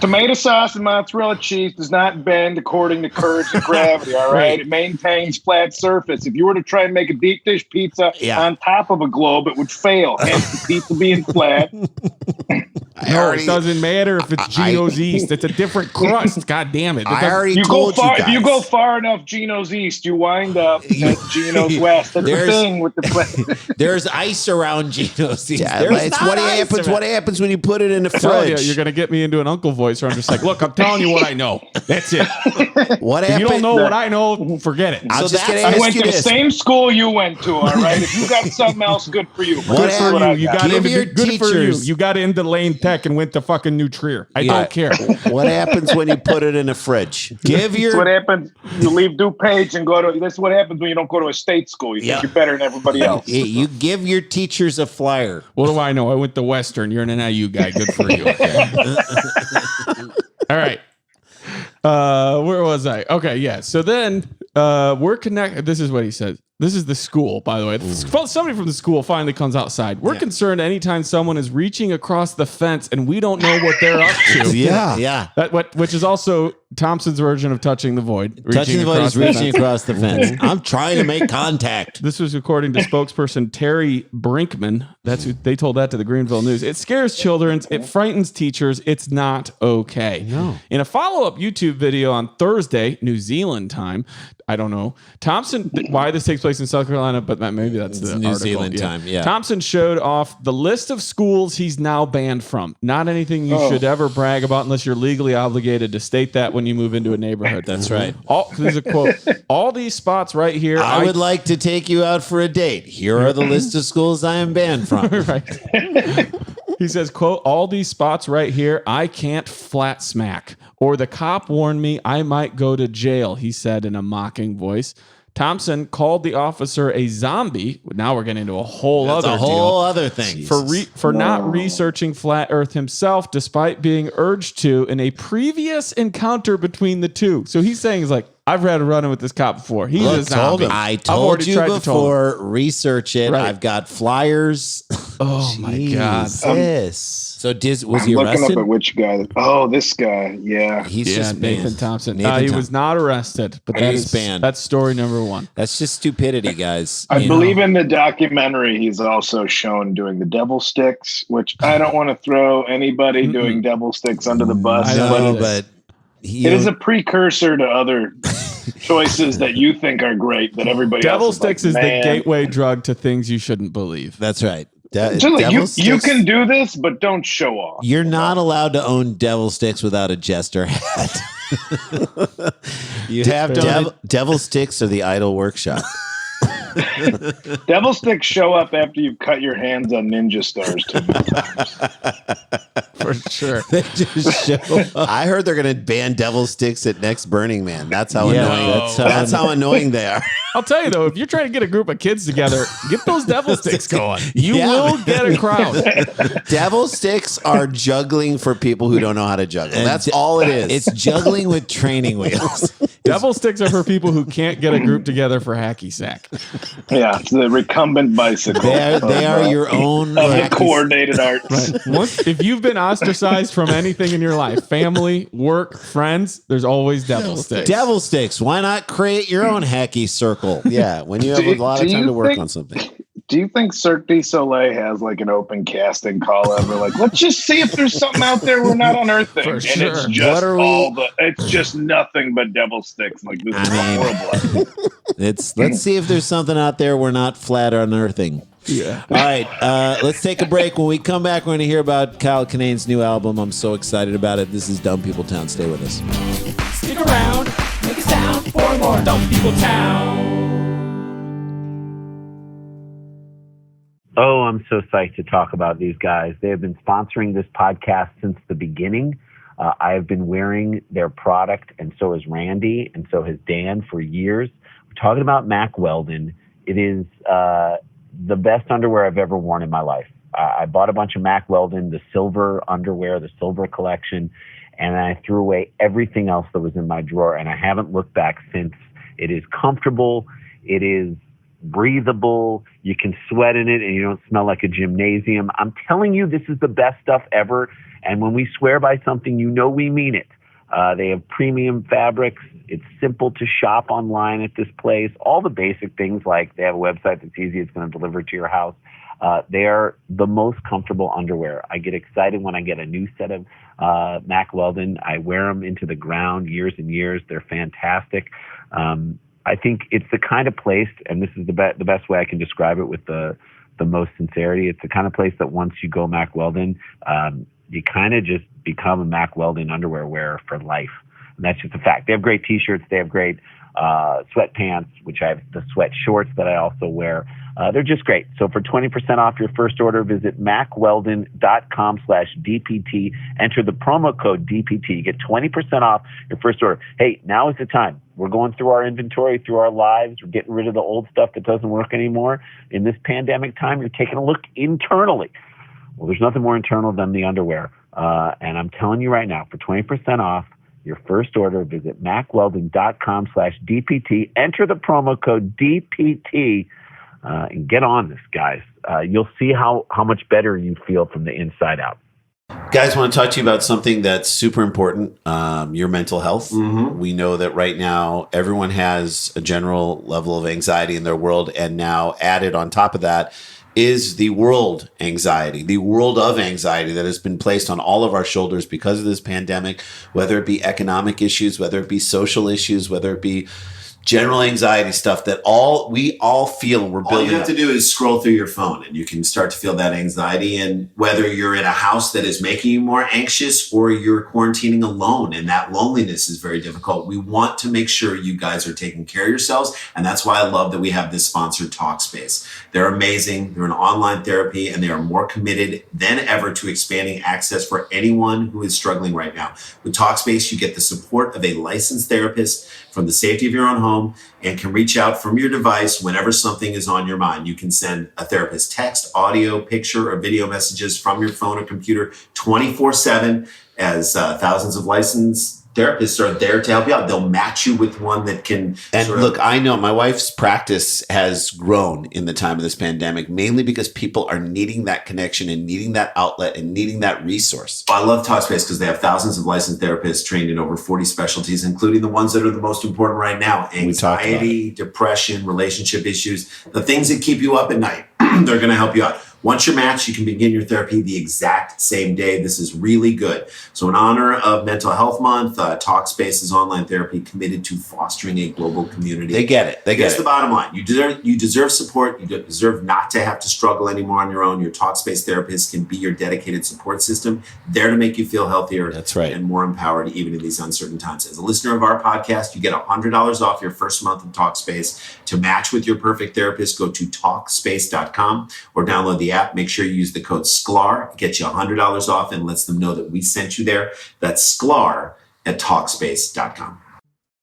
Speaker 5: Tomato sauce and mozzarella cheese does not bend according to currents and gravity. All right, it maintains flat surface. If you were to try and make a deep dish pizza on top of a globe, it would fail. Hence, the pizza being flat.
Speaker 6: No, it doesn't matter if it's Gino's East. It's a different crust. God damn it.
Speaker 7: I already
Speaker 5: You go
Speaker 7: told
Speaker 5: far.
Speaker 7: you
Speaker 5: If you
Speaker 7: guys.
Speaker 5: go far enough, Gino's East, you wind up at Gino's West. That's the
Speaker 4: There's-
Speaker 5: thing with the.
Speaker 4: There's ice around Gino's.
Speaker 7: Yeah,
Speaker 4: There's
Speaker 7: it's
Speaker 4: not
Speaker 7: what
Speaker 4: ice
Speaker 7: happens.
Speaker 4: around-
Speaker 7: What happens when you put it in the
Speaker 6: Telling you,
Speaker 7: fridge?
Speaker 6: you're going to get me into an uncle voice where I'm just like, look, I'm telling you what I know. That's it.
Speaker 7: What
Speaker 6: If you
Speaker 7: happened?
Speaker 6: don't know what I know, forget it.
Speaker 7: I'm just gonna
Speaker 5: I
Speaker 7: ask
Speaker 5: went
Speaker 7: you
Speaker 5: to the
Speaker 7: this.
Speaker 5: same school you went to. All right. If you got something else, good for you.
Speaker 7: What
Speaker 6: Good for
Speaker 7: happened?
Speaker 6: you.
Speaker 5: I
Speaker 6: You
Speaker 5: got.
Speaker 6: got
Speaker 4: Give
Speaker 6: into
Speaker 4: your
Speaker 6: good for you.
Speaker 4: teachers-
Speaker 6: You got into Lane Tech and went to fucking New Trier. I don't care.
Speaker 7: What happens when you put it in a fridge?
Speaker 4: Give
Speaker 5: That's what
Speaker 4: your
Speaker 5: happens. You leave DuPage and go to. That's what happens when you don't go to a state school. You think you're better than everybody else.
Speaker 4: you give your teachers a flyer.
Speaker 6: What do I know? I went to Western. You're an NIU guy. Good for you. Okay. All right. Where was I? Okay, yeah. So then we're connected. This is what he says. This is the school, by the way. Somebody from the school finally comes outside. We're concerned anytime someone is reaching across the fence and we don't know what they're up to.
Speaker 4: Yeah.
Speaker 6: Which is also Thompson's version of touching the void.
Speaker 4: Touching the vote
Speaker 6: across
Speaker 4: is reaching
Speaker 6: fence.
Speaker 4: across the fence. I'm trying to make contact.
Speaker 6: This was according to spokesperson Terry Brinkman. That's who they told that to the Greenville News. It scares children. It frightens teachers. It's not okay. No. In a follow-up YouTube video on Thursday, New Zealand time, I don't know, Thompson, why this takes place in South Carolina, but maybe that's the
Speaker 4: New
Speaker 6: article.
Speaker 4: Zealand time, yeah.
Speaker 6: Thompson showed off the list of schools he's now banned from. Not anything you should ever brag about unless you're legally obligated to state that when you move into a neighborhood.
Speaker 4: That's right.
Speaker 6: There's a quote. All these spots right here.
Speaker 4: I would like to take you out for a date. Here are the list of schools I am banned from.
Speaker 6: Right. He says, quote, all these spots right here, I can't flat smack. Or the cop warned me I might go to jail, he said in a mocking voice. Thompson called the officer a zombie. Now we're getting into a whole
Speaker 4: That's
Speaker 6: other
Speaker 4: a whole
Speaker 6: deal.
Speaker 4: other thing.
Speaker 6: For not researching flat Earth himself, despite being urged to in a previous encounter between the two. So he's saying, he's like, I've had a run-in with this cop before. He's a zombie.
Speaker 4: I
Speaker 6: I've
Speaker 4: told
Speaker 6: already
Speaker 4: you
Speaker 6: tried to tell him.
Speaker 4: before, research it.
Speaker 6: Right.
Speaker 4: I've got flyers.
Speaker 6: Oh my God.
Speaker 7: This.
Speaker 4: So was
Speaker 5: I'm
Speaker 4: he
Speaker 5: looking
Speaker 4: arrested?
Speaker 5: up at which guy. Oh, this guy. Yeah.
Speaker 4: He's
Speaker 6: Yeah,
Speaker 4: just
Speaker 6: Nathan
Speaker 4: banned.
Speaker 6: Thompson.
Speaker 4: Nathan
Speaker 6: He
Speaker 4: Thompson.
Speaker 6: was not arrested, but
Speaker 4: He's banned.
Speaker 6: that's story number one.
Speaker 4: That's just stupidity, guys.
Speaker 5: I
Speaker 4: You
Speaker 5: believe
Speaker 4: know?
Speaker 5: in the documentary he's also shown doing the devil sticks, which I don't want to throw anybody doing devil sticks under the bus.
Speaker 6: I
Speaker 5: but
Speaker 6: know,
Speaker 4: but
Speaker 5: it is a precursor to other choices that you think are great that everybody
Speaker 6: Devil
Speaker 5: else
Speaker 6: sticks
Speaker 5: like,
Speaker 6: is the
Speaker 5: "Man."
Speaker 6: gateway drug to things you shouldn't believe.
Speaker 4: That's right.
Speaker 5: Just like,
Speaker 4: Devil
Speaker 5: you
Speaker 4: sticks-
Speaker 5: can do this, but don't show off.
Speaker 4: You're not allowed to own devil sticks without a jester hat. You have to own
Speaker 7: Devil sticks or the idol workshop.
Speaker 5: Devil sticks show up after you've cut your hands on ninja stars too many times.
Speaker 6: For sure.
Speaker 4: They just show up.
Speaker 7: I heard they're going to ban devil sticks at next Burning Man. That's how
Speaker 4: Yeah,
Speaker 7: annoying.
Speaker 4: that's how-
Speaker 7: How annoying they are.
Speaker 6: I'll tell you though, if you're trying to get a group of kids together, get those devil sticks going. You
Speaker 4: Yeah.
Speaker 6: will get a crowd.
Speaker 7: Devil sticks are juggling for people who don't know how to juggle. That's all it is.
Speaker 4: It's juggling with training wheels.
Speaker 6: Devil sticks are for people who can't get a group together for hacky sack.
Speaker 5: Yeah, it's the recumbent bicycle.
Speaker 4: They are your own
Speaker 5: of the
Speaker 4: hacky-
Speaker 5: coordinated arts.
Speaker 6: If you've been ostracized from anything in your life, family, work, friends, there's always devil sticks.
Speaker 4: Devil sticks. Why not create your own hacky circle?
Speaker 7: yeah, when you have a lot of time to work on something.
Speaker 5: Do Do you think Cirque du Soleil has like an open casting call ever? Like, let's just see if there's something out there we're not unearthing.
Speaker 6: For
Speaker 5: And
Speaker 6: sure.
Speaker 5: it's just
Speaker 4: What are we-
Speaker 5: it's just nothing but devil sticks. Like, this is horrible.
Speaker 4: Let's see if there's something out there we're not flat unearthing.
Speaker 6: Yeah.
Speaker 4: All right, let's take a break. When we come back, we're going to hear about Kyle Kinane's new album. I'm so excited about it. This is Dumb People Town. Stay with us.
Speaker 3: Stick around, make a sound for more Dumb People Town.
Speaker 8: Oh, I'm so psyched to talk about these guys. They have been sponsoring this podcast since the beginning. I have been wearing their product, and so has Randy, and so has Dan for years. We're talking about Mack Weldon. It is the best underwear I've ever worn in my life. I bought a bunch of Mack Weldon, the silver underwear, the silver collection, and I threw away everything else that was in my drawer, and I haven't looked back since. It is comfortable. It is breathable. You can sweat in it and you don't smell like a gymnasium. I'm telling you, this is the best stuff ever. And when we swear by something, you know we mean it. They have premium fabrics. It's simple to shop online at this place. All the basic things, like they have a website that's easy. It's going to deliver to your house. They are the most comfortable underwear. I get excited when I get a new set of Mack Weldon. I wear them into the ground years and years. They're fantastic. I think it's the kind of place, and this is the best way I can describe it with the most sincerity. It's the kind of place that once you go Mack Weldon, you kind of just become a Mack Weldon underwear wearer for life. And that's just a fact. They have great t-shirts. They have great sweatpants, which I have the sweat shorts that I also wear. They're just great. So for 20% off your first order, visit mackweldon.com/DPT. Enter the promo code DPT. You get 20% off your first order. Hey, now is the time. We're going through our inventory, through our lives. We're getting rid of the old stuff that doesn't work anymore. In this pandemic time, you're taking a look internally. Well, there's nothing more internal than the underwear. And I'm telling you right now, for 20% off your first order, visit mackweldon.com/DPT. Enter the promo code DPT and get on this, guys. You'll see how much better you feel from the inside out.
Speaker 7: Guys, I want to talk to you about something that's super important, your mental health. We know that right now everyone has a general level of anxiety in their world, and now added on top of that is the world anxiety, the world of anxiety that has been placed on all of our shoulders because of this pandemic, whether it be economic issues, whether it be social issues, whether it be general anxiety stuff that we all feel. We're building. All you have to do is scroll through your phone and you can start to feel that anxiety. And whether you're in a house that is making you more anxious or you're quarantining alone and that loneliness is very difficult, we want to make sure you guys are taking care of yourselves. And that's why I love that we have this sponsor, Talkspace. They're amazing. They're an online therapy and they are more committed than ever to expanding access for anyone who is struggling right now. With Talkspace, you get the support of a licensed therapist from the safety of your own home and can reach out from your device whenever something is on your mind. You can send a therapist text, audio, picture, or video messages from your phone or computer 24/7 as thousands of licensed therapists are there to help you out. They'll match you with one that can. And look, I know my wife's practice has grown in the time of this pandemic, mainly because people are needing that connection and needing that outlet and needing that resource. I love Talkspace because they have thousands of licensed therapists trained in over 40 specialties, including the ones that are the most important right now: anxiety, depression, relationship issues, the things that keep you up at night. They're going to help you out. Once you're matched, you can begin your therapy the exact same day. This is really good. So in honor of Mental Health Month, Talkspace is online therapy committed to fostering a global community. They get it. Here's the bottom line. You deserve support. You deserve not to have to struggle anymore on your own. Your Talkspace therapist can be your dedicated support system, there to make you feel healthier. That's right. And more empowered even in these uncertain times. As a listener of our podcast, you get $100 off your first month of Talkspace. To match with your perfect therapist, go to Talkspace.com or download the app. Make sure you use the code SCLAR. It gets you $100 off and lets them know that we sent you there. That's SCLAR at Talkspace.com.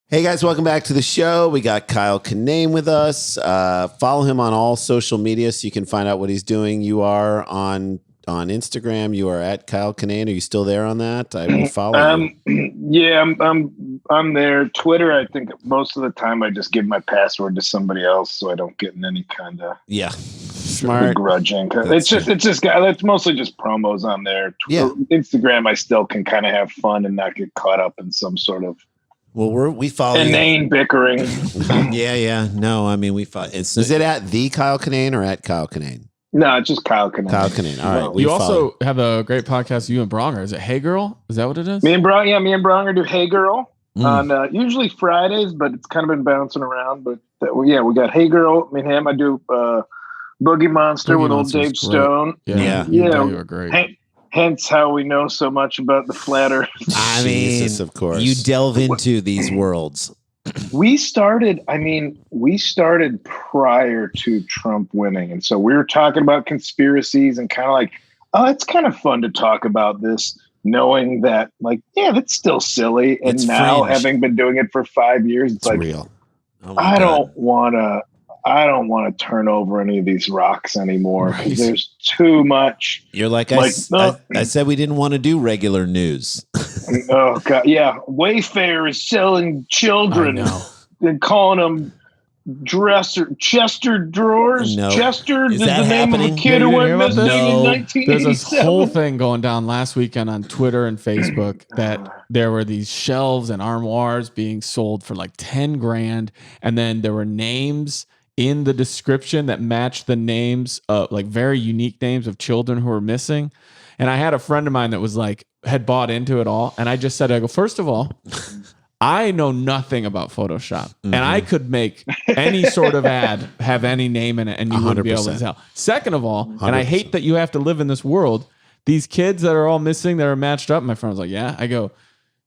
Speaker 4: Hey guys, welcome back to the show. We got Kyle Kinane with us. Follow him on all social media so you can find out what he's doing. You are on Instagram. You are at Kyle Kinane. Are you still there on that? I will follow you.
Speaker 5: Yeah, I'm there. Twitter, I think most of the time I just give my password to somebody else so I don't get in any kind of
Speaker 4: smart
Speaker 5: begrudging. It's mostly just promos on there. Instagram, I still can kind of have fun and not get caught up in some sort of
Speaker 4: Well, we follow you.
Speaker 5: Inane bickering.
Speaker 4: Yeah. No, I mean, we follow. Is it at the Kyle Kinane or at Kyle Kinane?
Speaker 5: No, it's just Kyle Kinane.
Speaker 4: Kyle Kinane. All right.
Speaker 6: You also have a great podcast, you and Bronger. Is it Hey Girl? Is that what it is?
Speaker 5: Me and Bronger do Hey Girl on usually Fridays, but it's kind of been bouncing around. But we got Hey Girl. Me and him. I do Boogie Monster with old Dave Stone.
Speaker 6: Yeah. You were great.
Speaker 5: Hence how we know so much about the flat earth.
Speaker 4: I mean,
Speaker 7: Jesus, of course.
Speaker 4: You delve into these worlds.
Speaker 5: We started prior to Trump winning. And so we were talking about conspiracies and kind of like, oh, it's kind of fun to talk about this, knowing that that's still silly. And
Speaker 4: It's
Speaker 5: now
Speaker 4: fringe.
Speaker 5: having been doing it for 5 years, it's like,
Speaker 7: real.
Speaker 4: Oh my
Speaker 5: I
Speaker 4: God.
Speaker 5: don't want to turn over any of these rocks anymore because there's too much.
Speaker 4: You're like,
Speaker 5: Like,
Speaker 4: I said we didn't want to do regular news.
Speaker 5: Oh God, yeah. Wayfair is selling children and calling them Chester drawers.
Speaker 4: No.
Speaker 5: Chester
Speaker 4: Is
Speaker 5: is
Speaker 4: that
Speaker 5: the name
Speaker 4: happening?
Speaker 5: of a kid who went missing in
Speaker 4: No.
Speaker 5: 1987.
Speaker 6: There's this whole thing going down last weekend on Twitter and Facebook that there were these shelves and armoires being sold for like 10 grand. And then there were names in the description that matched the names of like very unique names of children who were missing. And I had a friend of mine that was like, had bought into it all. And I just said, I go, first of all, I know nothing about Photoshop, and I could make any sort of ad have any name in it, and you wouldn't be able to
Speaker 7: 100%.
Speaker 6: tell. Second of all, and I hate that you have to live in this world, these kids that are all missing that are matched up. My friend was like, yeah. I go,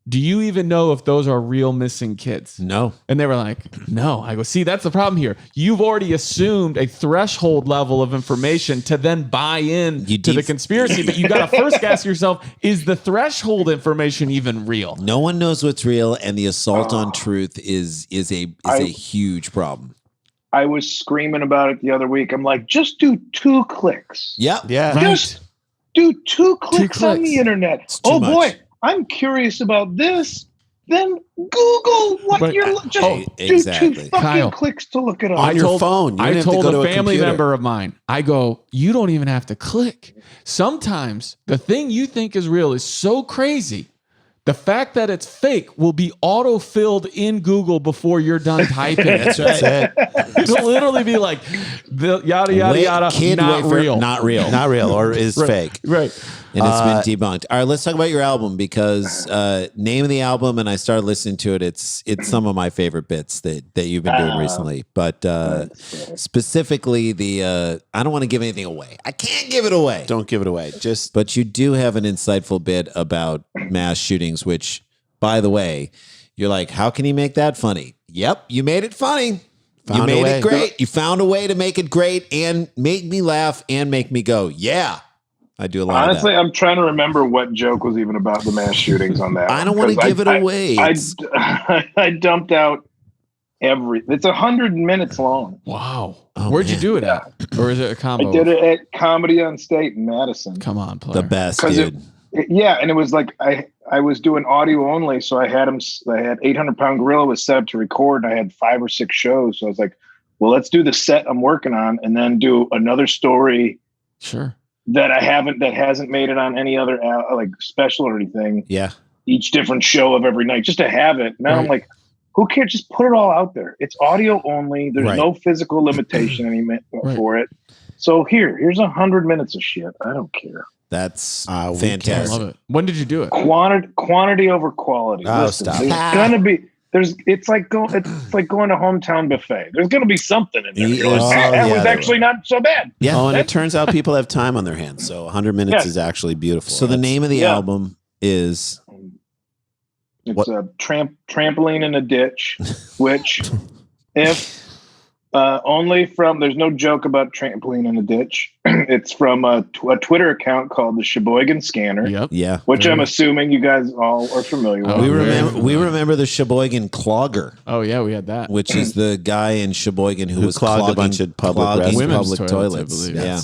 Speaker 6: do you even know if those are real missing kids?
Speaker 4: No.
Speaker 6: And they were like, no. I go, see, that's the problem here. You've already assumed a threshold level of information to then buy in to the conspiracy, but you got to first ask yourself, is the threshold information even real?
Speaker 4: No one knows what's real, and the assault on truth is a huge problem.
Speaker 5: I was screaming about it the other week. I'm like, just do 2 clicks.
Speaker 4: Yep.
Speaker 7: Yeah.
Speaker 5: Just do 2 clicks on
Speaker 6: clicks.
Speaker 5: the internet.
Speaker 4: too
Speaker 5: Oh
Speaker 4: much.
Speaker 5: boy, I'm curious about this. Then Google what
Speaker 6: But-
Speaker 5: you're just
Speaker 4: Oh,
Speaker 5: do
Speaker 4: exactly.
Speaker 5: 2 fucking
Speaker 6: Kyle,
Speaker 5: clicks to look it up.
Speaker 7: On your phone. You
Speaker 6: I
Speaker 7: don't have to
Speaker 6: told
Speaker 7: go to
Speaker 6: a
Speaker 7: a
Speaker 6: family
Speaker 7: computer.
Speaker 6: member of mine, I go, you don't even have to click. Sometimes the thing you think is real is so crazy. The fact that it's fake will be auto-filled in Google before you're done typing.
Speaker 4: That's right.
Speaker 6: It'll literally be like, the yada, yada, yada,
Speaker 4: Kid
Speaker 6: not
Speaker 4: wafer,
Speaker 6: real.
Speaker 4: Not real.
Speaker 7: Not real or is fake.
Speaker 6: Right.
Speaker 4: And it's been debunked. All right, let's talk about your album because name of the album, and I started listening to it. It's some of my favorite bits that you've been doing recently. But specifically, I don't want to give anything away. I can't give it away.
Speaker 7: Don't give it away. Just
Speaker 4: But you do have an insightful bit about mass shootings, which, by the way, you're like, how can he make that funny? Yep, you made it funny. You
Speaker 7: Found a
Speaker 4: made
Speaker 7: way.
Speaker 4: it great. You found a way to make it great and make me laugh and make me go, yeah. I do a lot
Speaker 5: Honestly,
Speaker 4: of that.
Speaker 5: I'm trying to remember what joke was even about the mass shootings on that.
Speaker 4: I don't
Speaker 5: one,
Speaker 4: want to
Speaker 5: 'cause
Speaker 4: give it away. It's-
Speaker 5: I dumped out it's 100 minutes long.
Speaker 6: Wow.
Speaker 4: Oh,
Speaker 6: Where'd you
Speaker 4: man.
Speaker 6: do it at? Or is it a combo?
Speaker 5: I did it at Comedy on State in Madison.
Speaker 6: Come on, player.
Speaker 4: the best,
Speaker 5: 'Cause
Speaker 4: dude.
Speaker 5: Yeah, and it was like I was doing audio only, so I had 800-pound gorilla was set up to record, and I had 5 or 6 shows. So I was like, well, let's do the set I'm working on, and then do another story
Speaker 6: Sure.
Speaker 5: that hasn't made it on any other like special or anything.
Speaker 4: Yeah.
Speaker 5: Each different show of every night, just to have it. Now I'm
Speaker 6: Right.
Speaker 5: like, who cares? Just put it all out there. It's audio only. There's
Speaker 4: Right.
Speaker 5: no physical limitation for it. So here's 100 minutes of shit. I don't care.
Speaker 4: That's
Speaker 7: we
Speaker 6: I
Speaker 4: fantastic.
Speaker 6: love it. When did you do it?
Speaker 5: Quantity over quality.
Speaker 7: Oh,
Speaker 5: Listen,
Speaker 7: stop.
Speaker 5: there's gonna be. It's like going to hometown buffet. There's gonna be something in there.
Speaker 4: Yeah,
Speaker 5: That was
Speaker 7: there
Speaker 5: actually not so bad.
Speaker 4: Yeah.
Speaker 7: Oh, and it turns out people have time on their hands. So 100 minutes
Speaker 5: Yeah.
Speaker 7: is actually beautiful.
Speaker 4: So the name of the
Speaker 5: Yeah.
Speaker 4: album is
Speaker 5: It's
Speaker 4: What?
Speaker 5: a trampoline in a ditch, which if only from, there's no joke about trampoline in a ditch. It's from a Twitter account called the Sheboygan Scanner,
Speaker 6: Yep.
Speaker 4: yeah.
Speaker 5: which I'm assuming you guys all are familiar
Speaker 6: Oh,
Speaker 5: with.
Speaker 4: We remember the Sheboygan Clogger,
Speaker 6: Oh, yeah, we had that.
Speaker 4: which is the guy in Sheboygan who was
Speaker 7: clogged a
Speaker 4: clogging
Speaker 7: bunch of public
Speaker 4: clogging
Speaker 6: Women's
Speaker 4: public
Speaker 6: toilets, I
Speaker 4: toilets.
Speaker 6: believe.
Speaker 4: Yeah.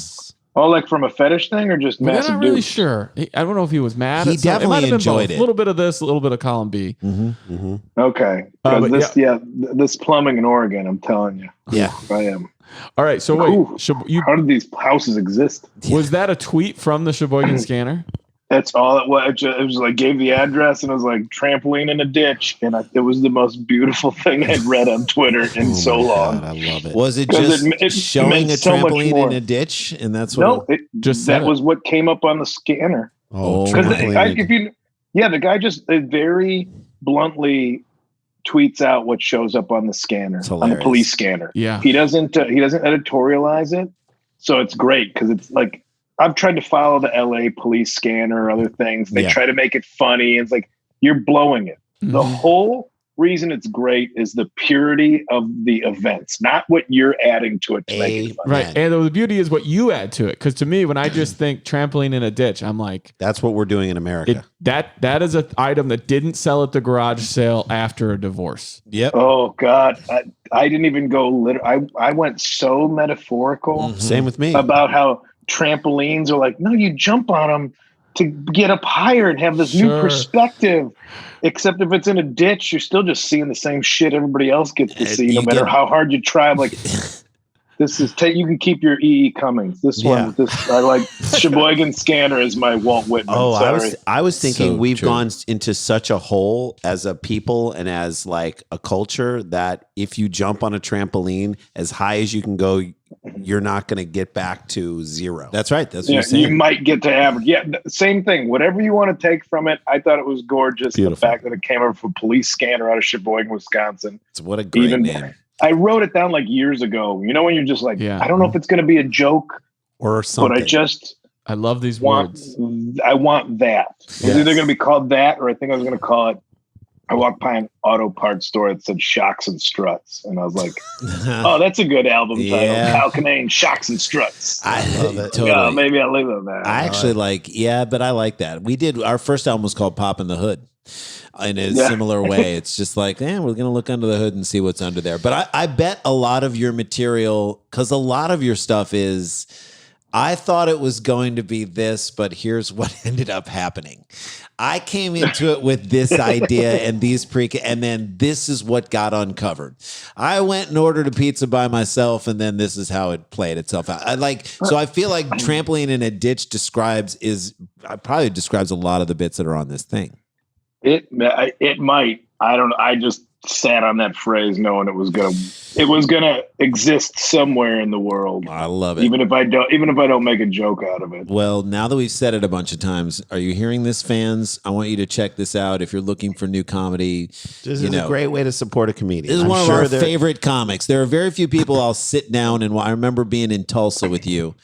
Speaker 5: Oh, like from a fetish thing or just
Speaker 6: We're
Speaker 5: massive
Speaker 6: not really
Speaker 5: dude?
Speaker 6: sure. I don't know if he was mad.
Speaker 4: He
Speaker 6: at something.
Speaker 4: definitely
Speaker 6: might have been
Speaker 4: enjoyed
Speaker 6: both.
Speaker 4: it.
Speaker 6: A little bit of this, a little bit of column B.
Speaker 5: Okay.
Speaker 6: But
Speaker 5: This plumbing in Oregon, I'm telling you.
Speaker 4: Yeah.
Speaker 5: I am.
Speaker 6: All right. So
Speaker 5: Ooh.
Speaker 6: wait, you
Speaker 5: How did these houses exist?
Speaker 6: was that a tweet from the Sheboygan Scanner?
Speaker 5: That's all it was. It was like gave the address and it was like trampoline in a ditch, and it was the most beautiful thing I'd read on Twitter in so long.
Speaker 7: God, I love it.
Speaker 4: Was it
Speaker 5: 'Cause
Speaker 4: just
Speaker 5: it
Speaker 4: showing
Speaker 5: meant
Speaker 4: a
Speaker 5: so much
Speaker 4: trampoline
Speaker 5: more.
Speaker 4: in a ditch, and that's what?
Speaker 5: No,
Speaker 6: Just said
Speaker 5: that
Speaker 6: it.
Speaker 5: was what came up on the scanner.
Speaker 7: Oh,
Speaker 5: Because
Speaker 7: trampoline.
Speaker 5: the guy just very bluntly tweets out what shows up on the scanner,
Speaker 4: It's
Speaker 5: on the
Speaker 4: hilarious.
Speaker 5: police scanner.
Speaker 6: Yeah.
Speaker 5: He doesn't editorialize it, so it's great because it's like I've tried to follow the LA police scanner or other things. They
Speaker 4: Yeah.
Speaker 5: try to make it funny. It's like you're blowing it. The
Speaker 6: Mhm.
Speaker 5: whole reason it's great is the purity of the events, not what you're adding to it to make it funny.
Speaker 6: Right. And the beauty is what you add to it. Because to me, when I just think trampoline in a ditch, I'm like,
Speaker 7: That's what we're doing in America.
Speaker 6: that is an item that didn't sell at the garage sale after a divorce.
Speaker 4: Yep.
Speaker 5: Oh God, I didn't even go. I went so metaphorical
Speaker 7: Same with me.
Speaker 5: about how trampolines are like, no, you jump on them to get up higher and have this new
Speaker 6: Sure.
Speaker 5: perspective. Except if it's in a ditch, you're still just seeing the same shit everybody else gets to see, no
Speaker 4: you
Speaker 5: matter
Speaker 4: get-
Speaker 5: how hard you try. I'm like, this is you can keep your E.E. Cummings. This one, I like Sheboygan Scanner is my Walt Whitman.
Speaker 7: Oh,
Speaker 5: Sorry.
Speaker 7: I was thinking
Speaker 4: So
Speaker 7: we've
Speaker 4: true.
Speaker 7: gone into such a hole as a people and as like a culture that if you jump on a trampoline as high as you can go, you're not going to get back to zero.
Speaker 4: That's right. That's what
Speaker 5: Yeah,
Speaker 4: you're saying.
Speaker 5: you might get to average. Yeah, same thing. Whatever you want to take from it, I thought it was gorgeous.
Speaker 7: Beautiful.
Speaker 5: The fact that it came over from Police Scanner out of Sheboygan, Wisconsin.
Speaker 4: It's what a great
Speaker 5: Even
Speaker 4: name.
Speaker 5: I wrote it down like years ago. You know when you're just like,
Speaker 6: Yeah.
Speaker 5: I don't know if it's going to be a joke,
Speaker 7: Or something.
Speaker 5: but I just
Speaker 6: I love these
Speaker 5: want.
Speaker 6: words.
Speaker 5: I want that. It's
Speaker 4: Yes.
Speaker 5: either going to be called that, or I think I was going to call it. I walked by an auto parts store that said Shocks and Struts, and I was like, "Oh, that's a good album title."
Speaker 4: Yeah.
Speaker 5: Kyle Kinane, Shocks and Struts.
Speaker 4: I love it. Totally.
Speaker 5: Yeah, maybe I'll leave it at that.
Speaker 4: I actually but I like that. We did our first album was called Pop in the Hood. In a
Speaker 5: Yeah.
Speaker 4: similar way, it's just like, we're gonna look under the hood and see what's under there. But I bet a lot of your material, because a lot of your stuff is, I thought it was going to be this, but here's what ended up happening. I came into it with this idea and these and then this is what got uncovered. I went and ordered a pizza by myself, and then this is how it played itself out. So I feel like trampoline in a ditch probably describes a lot of the bits that are on this thing.
Speaker 5: It might. I don't know. I just sat on that phrase knowing it was gonna exist somewhere in the world.
Speaker 4: I love it.
Speaker 5: Even if I don't make a joke out of it.
Speaker 4: Well, now that we've said it a bunch of times, are you hearing this, fans? I want you to check this out. If you're looking for new comedy,
Speaker 7: This is a great way to support a comedian.
Speaker 4: this is
Speaker 7: I'm
Speaker 4: one
Speaker 7: sure
Speaker 4: of our
Speaker 7: there-
Speaker 4: favorite comics. There are very few people I'll sit down and I remember being in Tulsa with you,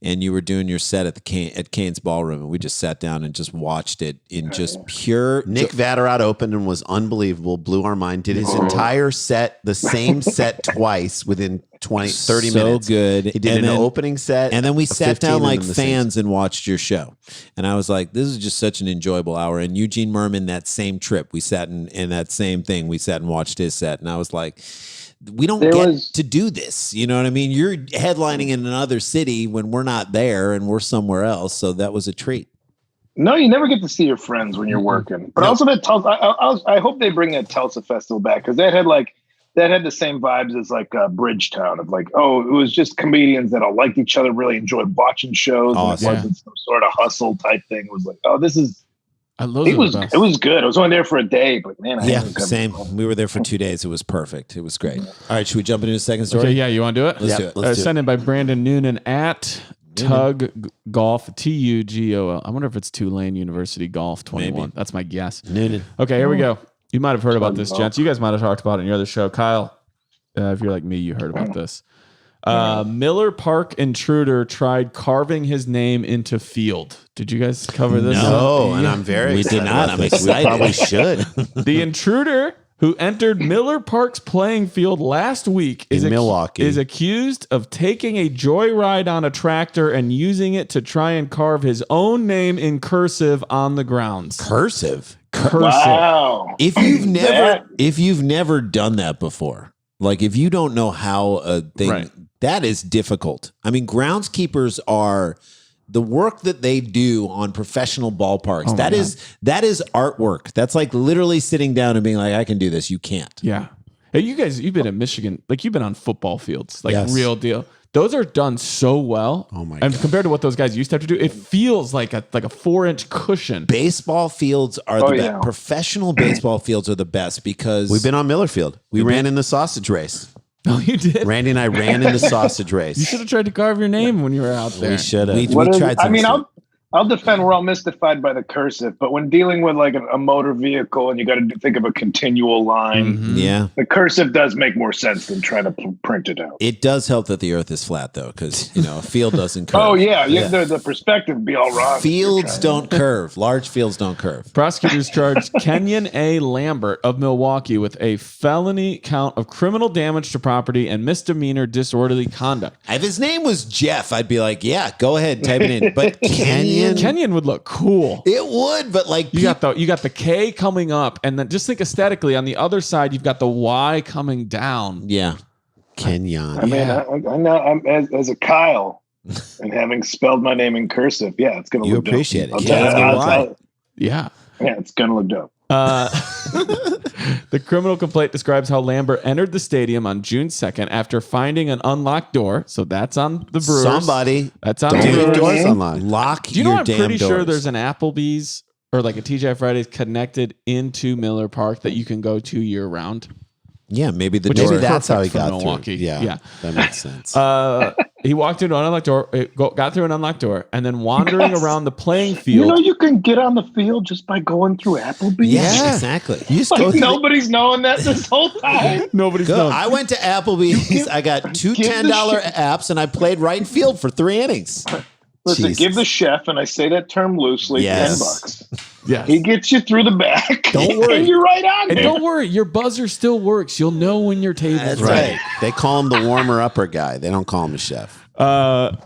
Speaker 4: and you were doing your set at Kane's Ballroom, and we just sat down and just watched it in just pure
Speaker 7: Nick Vatterott opened and was unbelievable, blew our mind, did his entire set, the same set twice within 30
Speaker 4: so
Speaker 7: minutes.
Speaker 4: good.
Speaker 7: He did
Speaker 4: And
Speaker 7: an
Speaker 4: then-
Speaker 7: opening set.
Speaker 4: And then we
Speaker 7: a
Speaker 4: sat
Speaker 7: 15,
Speaker 4: down
Speaker 7: and
Speaker 4: like
Speaker 7: then the same
Speaker 4: fans and watched your show. And I was like, this is just such an enjoyable hour. And Eugene Merman, that same trip, we sat in that same thing. We sat and watched his set. And I was like, we don't get to do this. You know what I mean? You're headlining in another city when we're not there and we're somewhere else. So that was a treat.
Speaker 5: No, you never get to see your friends when you're working. But also that Tulsa, I hope they bring that Tulsa festival back, because that had the same vibes as like Bridgetown of like, oh, it was just comedians that all liked each other, really enjoyed watching shows.
Speaker 4: Awesome.
Speaker 5: And it wasn't some sort of hustle type thing. It was like, oh, this is.
Speaker 6: I love
Speaker 5: It was good. I was only there for a day, but man, I haven't come-
Speaker 4: Same. We were there for 2 days. It was perfect. It was great. All right, should we jump into the second story?
Speaker 6: Okay, yeah, you want to do it?
Speaker 4: Let's do it.
Speaker 7: Let's do
Speaker 6: Sent in by Brandon Noonan at Tug Golf, TUGOL. I wonder if it's Tulane University Golf 21.
Speaker 4: Maybe.
Speaker 6: That's my guess.
Speaker 7: Noonan.
Speaker 6: Okay, here we go. You might have heard about this, gents. You guys might have talked about it in your other show. Kyle, if you're like me, you heard about this. Miller Park intruder tried carving his name into field. Did you guys cover this?
Speaker 7: No, and I'm very
Speaker 4: We
Speaker 7: excited
Speaker 4: did not.
Speaker 7: about
Speaker 4: I'm
Speaker 7: this.
Speaker 4: excited.
Speaker 7: We probably should.
Speaker 6: The intruder who entered Miller Park's playing field last week
Speaker 7: In Milwaukee.
Speaker 6: is accused of taking a joyride on a tractor and using it to try and carve his own name in cursive on the grounds.
Speaker 4: Cursive.
Speaker 6: Cursive.
Speaker 5: Wow.
Speaker 4: If you've never done that before, like if you don't know how a thing
Speaker 6: Right.
Speaker 4: that is difficult. I mean, groundskeepers are the work that they do on professional ballparks.
Speaker 6: Oh,
Speaker 4: that is artwork. That's like literally sitting down and being like, I can do this. You can't.
Speaker 6: Yeah. Hey, you guys, you've been in Michigan, like you've been on football fields, like
Speaker 4: Yes.
Speaker 6: real deal. those are done so well.
Speaker 7: Oh my
Speaker 6: And
Speaker 7: God.
Speaker 6: compared to what those guys used to have to do, it feels like a 4-inch cushion.
Speaker 4: Baseball fields are the best. Professional baseball fields are the best because
Speaker 7: We've been on Millerfield. We ran in the sausage race.
Speaker 6: Oh, you did?
Speaker 7: Randy and I ran in the sausage race.
Speaker 6: You should have tried to carve your name when you were out there.
Speaker 7: We should have.
Speaker 4: we tried.
Speaker 5: I mean,
Speaker 4: some
Speaker 5: I'll defend. We're all mystified by the cursive, but when dealing with like a motor vehicle and you got to think of a continual line,
Speaker 4: yeah.
Speaker 5: the cursive does make more sense than trying to print it out.
Speaker 4: It does help that the Earth is flat, though, because a field doesn't curve.
Speaker 5: Oh yeah. The perspective would be all wrong.
Speaker 4: Fields don't curve. Large fields don't curve.
Speaker 6: Prosecutors charged Kenyon A. Lambert of Milwaukee with a felony count of criminal damage to property and misdemeanor disorderly conduct.
Speaker 4: If his name was Jeff, I'd be like, yeah, go ahead, type it in. But
Speaker 6: Kenyon would look cool.
Speaker 4: It would, but like
Speaker 6: You got the K coming up, and then just think aesthetically on the other side, you've got the Y coming down.
Speaker 4: yeah.
Speaker 7: Kenyon.
Speaker 5: I mean, I know I'm as a Kyle, and having spelled my name in cursive, yeah, it's gonna
Speaker 4: You
Speaker 5: look
Speaker 4: appreciate
Speaker 5: dope.
Speaker 4: it.
Speaker 6: Yeah.
Speaker 5: Yeah, it's gonna look dope.
Speaker 6: The criminal complaint describes how Lambert entered the stadium on June 2nd after finding an unlocked door. So that's on the Brewers.
Speaker 7: Somebody.
Speaker 6: That's on
Speaker 7: Don't
Speaker 6: the
Speaker 7: leave
Speaker 6: Brewers.
Speaker 7: doors unlocked.
Speaker 4: Lock
Speaker 6: Do you know
Speaker 4: your
Speaker 6: I'm
Speaker 4: damn
Speaker 6: pretty sure
Speaker 4: doors.
Speaker 6: there's an Applebee's or like a TGI Fridays connected into Miller Park that you can go to year round?
Speaker 4: Yeah, maybe the
Speaker 6: Which
Speaker 4: door.
Speaker 6: is
Speaker 7: Maybe that's how he
Speaker 6: perfect for
Speaker 7: got
Speaker 6: Milwaukee.
Speaker 7: through.
Speaker 6: Yeah.
Speaker 7: That makes sense.
Speaker 6: He walked into an unlocked door, got through an unlocked door, and then wandering around the playing
Speaker 5: You
Speaker 6: field.
Speaker 5: know, you can get on the field just by going through Applebee's.
Speaker 4: Yeah, exactly.
Speaker 7: You just go
Speaker 5: Like
Speaker 7: through
Speaker 5: nobody's knowing that this whole time.
Speaker 6: Nobody's
Speaker 4: Good.
Speaker 6: known.
Speaker 4: I went to Applebee's. I got two
Speaker 5: give the
Speaker 4: $10
Speaker 5: shit-
Speaker 4: apps, and I played right field for 3 innings.
Speaker 5: Listen,
Speaker 7: Jesus.
Speaker 5: give the chef, and I say that term loosely,
Speaker 4: Yes.
Speaker 5: $10.
Speaker 6: Yes.
Speaker 5: He gets you through the back.
Speaker 6: Don't worry.
Speaker 5: And you're right on
Speaker 6: And
Speaker 5: there.
Speaker 6: don't worry, your buzzer still works. You'll know when your table's
Speaker 7: That's
Speaker 6: ready.
Speaker 7: right. They call him the warmer upper guy. They don't call him a chef.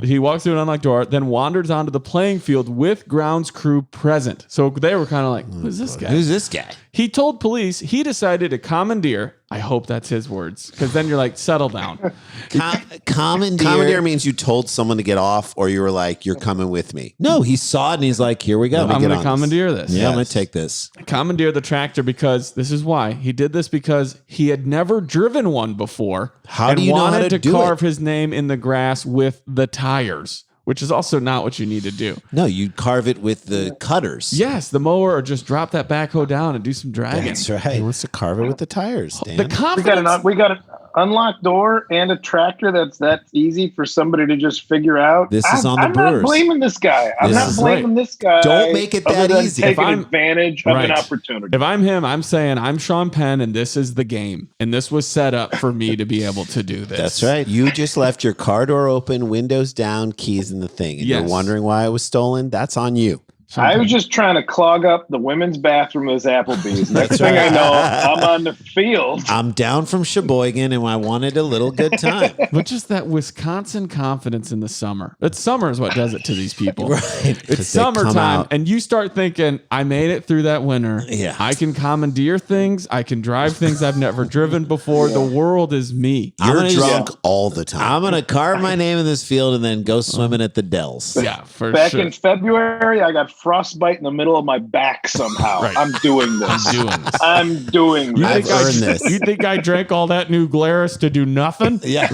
Speaker 6: He walks through an unlocked door, then wanders onto the playing field with grounds crew present. So they were kind of like, who's this guy?
Speaker 4: Who's this guy?
Speaker 6: He told police he decided to commandeer. I hope that's his words, because then you're like, settle down.
Speaker 4: Commandeer.
Speaker 7: Commandeer means you told someone to get off, or you were like, "You're coming with me."
Speaker 4: No, he saw it and he's like, here we go.
Speaker 6: I'm
Speaker 7: get
Speaker 6: going to
Speaker 7: on
Speaker 6: commandeer this.
Speaker 4: Yeah, I'm going
Speaker 7: Yes.
Speaker 4: to take this.
Speaker 6: Commandeer the tractor because this is why. He did this because he had never driven one before.
Speaker 4: How
Speaker 6: and
Speaker 4: do you know how
Speaker 6: wanted
Speaker 4: to
Speaker 6: to
Speaker 4: do
Speaker 6: carve
Speaker 4: it?
Speaker 6: his name in the grass with the tires, which is also not what you need to do.
Speaker 4: No, you carve it with the cutters.
Speaker 6: Yes, the mower, or just drop that backhoe down and do some dragging.
Speaker 4: That's
Speaker 7: He
Speaker 4: right.
Speaker 7: wants to carve it with the tires. Dan.
Speaker 6: The
Speaker 5: We
Speaker 6: confidence.
Speaker 5: got an unlocked door and a tractor that's easy for somebody to just figure out.
Speaker 4: This is on the
Speaker 5: I'm
Speaker 4: Brewers.
Speaker 5: not blaming this guy. I'm
Speaker 4: This
Speaker 5: not
Speaker 4: is
Speaker 5: blaming this guy.
Speaker 4: Don't make it
Speaker 5: other
Speaker 4: that
Speaker 5: than
Speaker 4: easy.
Speaker 5: Taking
Speaker 6: If I'm-
Speaker 5: advantage of
Speaker 6: Right.
Speaker 5: an opportunity.
Speaker 6: If I'm him, I'm saying I'm Sean Penn, and this is the game, and this was set up for me to be able to do this.
Speaker 4: That's right.
Speaker 7: You just left your car door open, windows down, keys in the thing, and
Speaker 6: Yes.
Speaker 7: you're wondering why it was stolen. That's on you.
Speaker 6: Sean
Speaker 5: I
Speaker 6: Penn.
Speaker 5: was just trying to clog up the women's bathroom of this Applebee's. Next
Speaker 4: That's
Speaker 5: thing I
Speaker 4: right.
Speaker 5: know, I'm on the field.
Speaker 4: I'm down from Sheboygan and I wanted a little good time.
Speaker 6: But just that Wisconsin confidence in the summer. It's summer is what does it to these people.
Speaker 4: Right.
Speaker 6: It's
Speaker 7: 'Cause they come
Speaker 6: summertime,
Speaker 7: out-
Speaker 6: and you start thinking, I made it through that winter.
Speaker 4: Yeah.
Speaker 6: I can commandeer things. I can drive things I've never driven before. The world is me.
Speaker 7: You're
Speaker 4: gonna-
Speaker 7: drunk all the time.
Speaker 4: I'm going to carve my name in this field and then go swimming at the Dells.
Speaker 6: Yeah, for
Speaker 5: Back
Speaker 6: sure.
Speaker 5: in February, I got frostbite in the middle of my back somehow.
Speaker 6: Right.
Speaker 5: I'm doing this.
Speaker 6: I'm doing this.
Speaker 5: I'm doing
Speaker 6: You
Speaker 5: this.
Speaker 7: I've
Speaker 6: think,
Speaker 7: earned this.
Speaker 6: you think I drank all that New Glarus to do nothing?
Speaker 4: Yeah.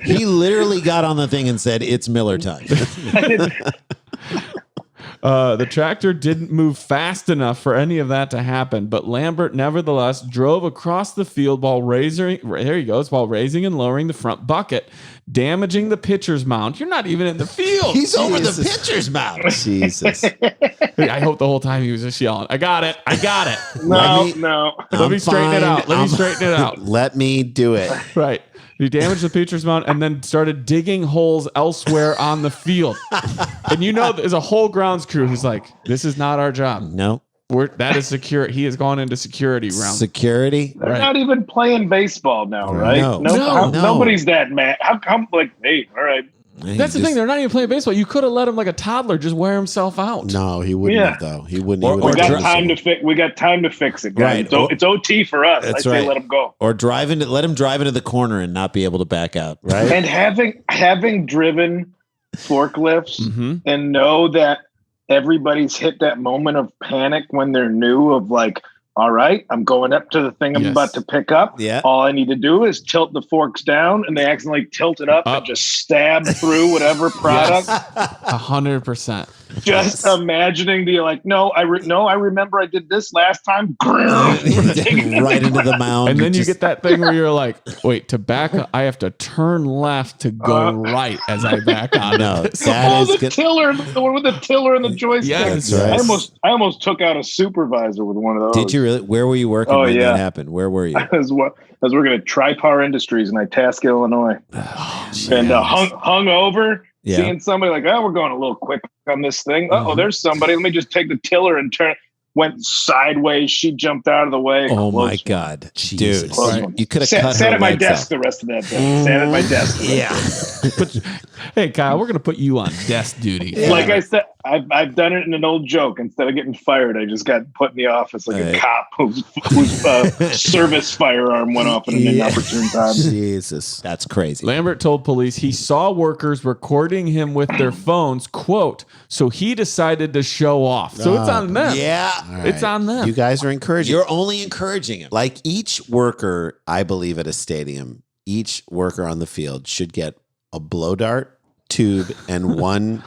Speaker 4: He literally got on the thing and said, it's Miller time.
Speaker 6: The tractor didn't move fast enough for any of that to happen, but Lambert nevertheless drove across the field while raising and lowering the front bucket, damaging the pitcher's mound. You're not even in the field.
Speaker 4: He's over the
Speaker 7: Jesus.
Speaker 4: pitcher's mouth.
Speaker 7: Jesus.
Speaker 6: I hope the whole time he was just yelling, I got it. I got it.
Speaker 5: No,
Speaker 7: me-
Speaker 5: no.
Speaker 6: Let me straighten it
Speaker 4: fine.
Speaker 6: out. Let me straighten it out.
Speaker 7: Let me do it.
Speaker 6: Right. He damaged the pitcher's mound and then started digging holes elsewhere on the field. And you know, there's a whole grounds crew who's like, this is not our job.
Speaker 4: No.
Speaker 6: That is secure. He has gone into security realm.
Speaker 4: Security.
Speaker 5: They're
Speaker 6: Right.
Speaker 5: not even playing baseball now, right?
Speaker 4: No.
Speaker 6: No.
Speaker 5: Nobody's that mad. How come? Like, hey, all right.
Speaker 6: That's the thing. They're not even playing baseball. You could have let him like a toddler just wear himself out.
Speaker 7: No, he wouldn't
Speaker 5: Yeah.
Speaker 7: have though. He wouldn't.
Speaker 4: Or-
Speaker 7: he
Speaker 5: We
Speaker 7: wouldn't
Speaker 5: got
Speaker 7: have done
Speaker 5: time
Speaker 7: this.
Speaker 5: to fix. We got time to fix it, guys.
Speaker 4: Right.
Speaker 5: It's OT for us.
Speaker 4: That's
Speaker 5: I say
Speaker 4: right.
Speaker 5: let him go.
Speaker 4: Or let him drive into the corner and not be able to back out.
Speaker 7: Right?
Speaker 5: And having driven forklifts
Speaker 6: Mm-hmm.
Speaker 5: and know that everybody's hit that moment of panic when they're new of like, all right, I'm going up to the thing I'm
Speaker 6: Yes.
Speaker 5: about to pick up.
Speaker 4: Yeah.
Speaker 5: All I need to do is tilt the forks down, and they accidentally tilt it up. And just stab through whatever product.
Speaker 6: 100%.
Speaker 5: Just imagining the no, I remember I did this last time.
Speaker 4: Right into the mound.
Speaker 6: And then you get that thing where you're like, wait, to back up, I have to turn left to go right as I back on.
Speaker 4: No,
Speaker 6: this.
Speaker 5: the tiller, the one with the tiller and the joystick.
Speaker 6: Yes.
Speaker 4: Right.
Speaker 5: I almost took out a supervisor with one of those.
Speaker 4: Did you really? Where were you working when that happened? Where were you?
Speaker 5: I was working at Tripar Industries in Itasca, Illinois, and hung over, seeing somebody like, oh, we're going a little quick on this thing. There's somebody. Let me just take the tiller and turn. Went sideways. She jumped out of the way.
Speaker 4: Oh my God, dude! You could have cut
Speaker 5: sat
Speaker 4: her
Speaker 5: at my
Speaker 4: legs
Speaker 5: desk
Speaker 4: off.
Speaker 5: the rest of that day. Sat at my desk.
Speaker 6: Hey, Kyle, we're going to put you on desk duty.
Speaker 5: Like I said, I've done it in an old joke. Instead of getting fired, I just got put in the office like a cop whose service firearm went off at an inopportune time.
Speaker 4: Jesus, that's crazy.
Speaker 6: Lambert told police he saw workers recording him with their phones, quote, so he decided to show off. So it's on them.
Speaker 4: Yeah,
Speaker 6: It's on them.
Speaker 7: You guys are encouraging.
Speaker 4: You're only encouraging him.
Speaker 7: Like each worker, I believe, at a stadium, each worker on the field should get a blow dart tube and one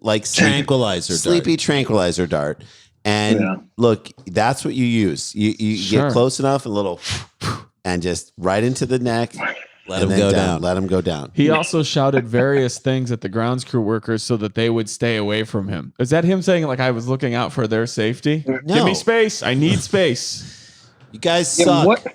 Speaker 7: like
Speaker 4: Tranquilizer dart.
Speaker 7: sleepy tranquilizer dart. And look, that's what you use. You get close enough, a little, and just right into the neck.
Speaker 4: Let him go down.
Speaker 7: Let him go down.
Speaker 6: He also shouted various things at the grounds crew workers so that they would stay away from him. Is that him saying, like, I was looking out for their safety?
Speaker 4: No.
Speaker 6: Give me space. I need space.
Speaker 4: You guys suck.
Speaker 5: What?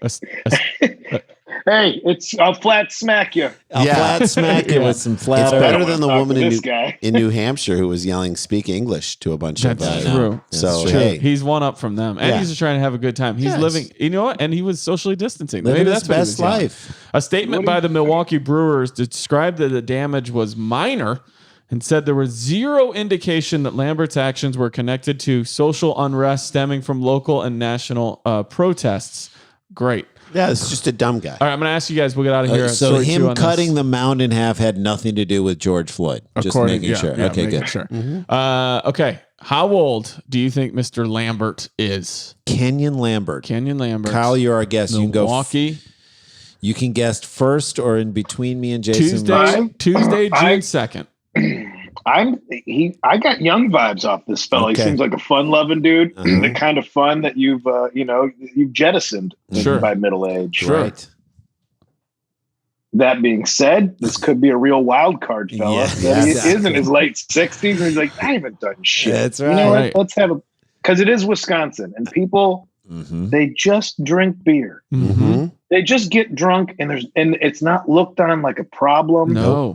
Speaker 6: A-
Speaker 5: Hey, I'll flat smack you.
Speaker 4: I'll flat smack you with some flat.
Speaker 7: It's
Speaker 4: earth.
Speaker 7: better than the
Speaker 5: Talk
Speaker 7: woman
Speaker 5: to
Speaker 7: in
Speaker 5: this guy.
Speaker 7: New Hampshire who was yelling "Speak English" to a bunch
Speaker 6: That's
Speaker 7: of
Speaker 6: true.
Speaker 7: So
Speaker 6: True.
Speaker 7: hey,
Speaker 6: He's one up from them. And
Speaker 7: Yeah.
Speaker 6: he's just trying to have a good time. He's
Speaker 7: Yes.
Speaker 6: living, you know what? And he was socially distancing.
Speaker 4: Living
Speaker 6: Maybe
Speaker 4: his
Speaker 6: that's what he
Speaker 4: best
Speaker 6: was yelling.
Speaker 4: life.
Speaker 6: A statement by the Milwaukee Brewers described that the damage was minor and said there was zero indication that Lambert's actions were connected to social unrest stemming from local and national protests. Great.
Speaker 7: yeah, it's just a dumb guy.
Speaker 6: All right, I'm going to ask you guys. We'll get out of here.
Speaker 4: So
Speaker 6: Story two
Speaker 4: him
Speaker 6: on
Speaker 4: cutting
Speaker 6: this.
Speaker 4: the mound in half had nothing to do with George Floyd. Just making sure.
Speaker 6: Yeah,
Speaker 4: Okay,
Speaker 6: making
Speaker 4: good.
Speaker 6: Sure. Okay. How old do you think Mr. Lambert is?
Speaker 4: Kenyon Lambert.
Speaker 6: Kenyon Lambert.
Speaker 4: Kyle, you're our guest. You can go.
Speaker 6: Milwaukee.
Speaker 4: You can guess first or in between me and Jason.
Speaker 6: Tuesday, June 2nd.
Speaker 5: I got young vibes off this fella.
Speaker 4: Okay.
Speaker 5: He seems like a fun-loving dude. The kind of fun that you've jettisoned
Speaker 6: Sure.
Speaker 5: by middle age.
Speaker 6: Sure.
Speaker 4: Right.
Speaker 5: That being said, this could be a real wild card fella.
Speaker 4: Yeah,
Speaker 5: that he
Speaker 4: exactly.
Speaker 5: is in his late 60s, and he's like, I haven't done shit.
Speaker 4: That's
Speaker 5: You know
Speaker 6: right.
Speaker 5: what? Let's have because it is Wisconsin, and people they just drink beer.
Speaker 6: Mm-hmm.
Speaker 5: They just get drunk, and it's not looked on like a problem.
Speaker 6: No.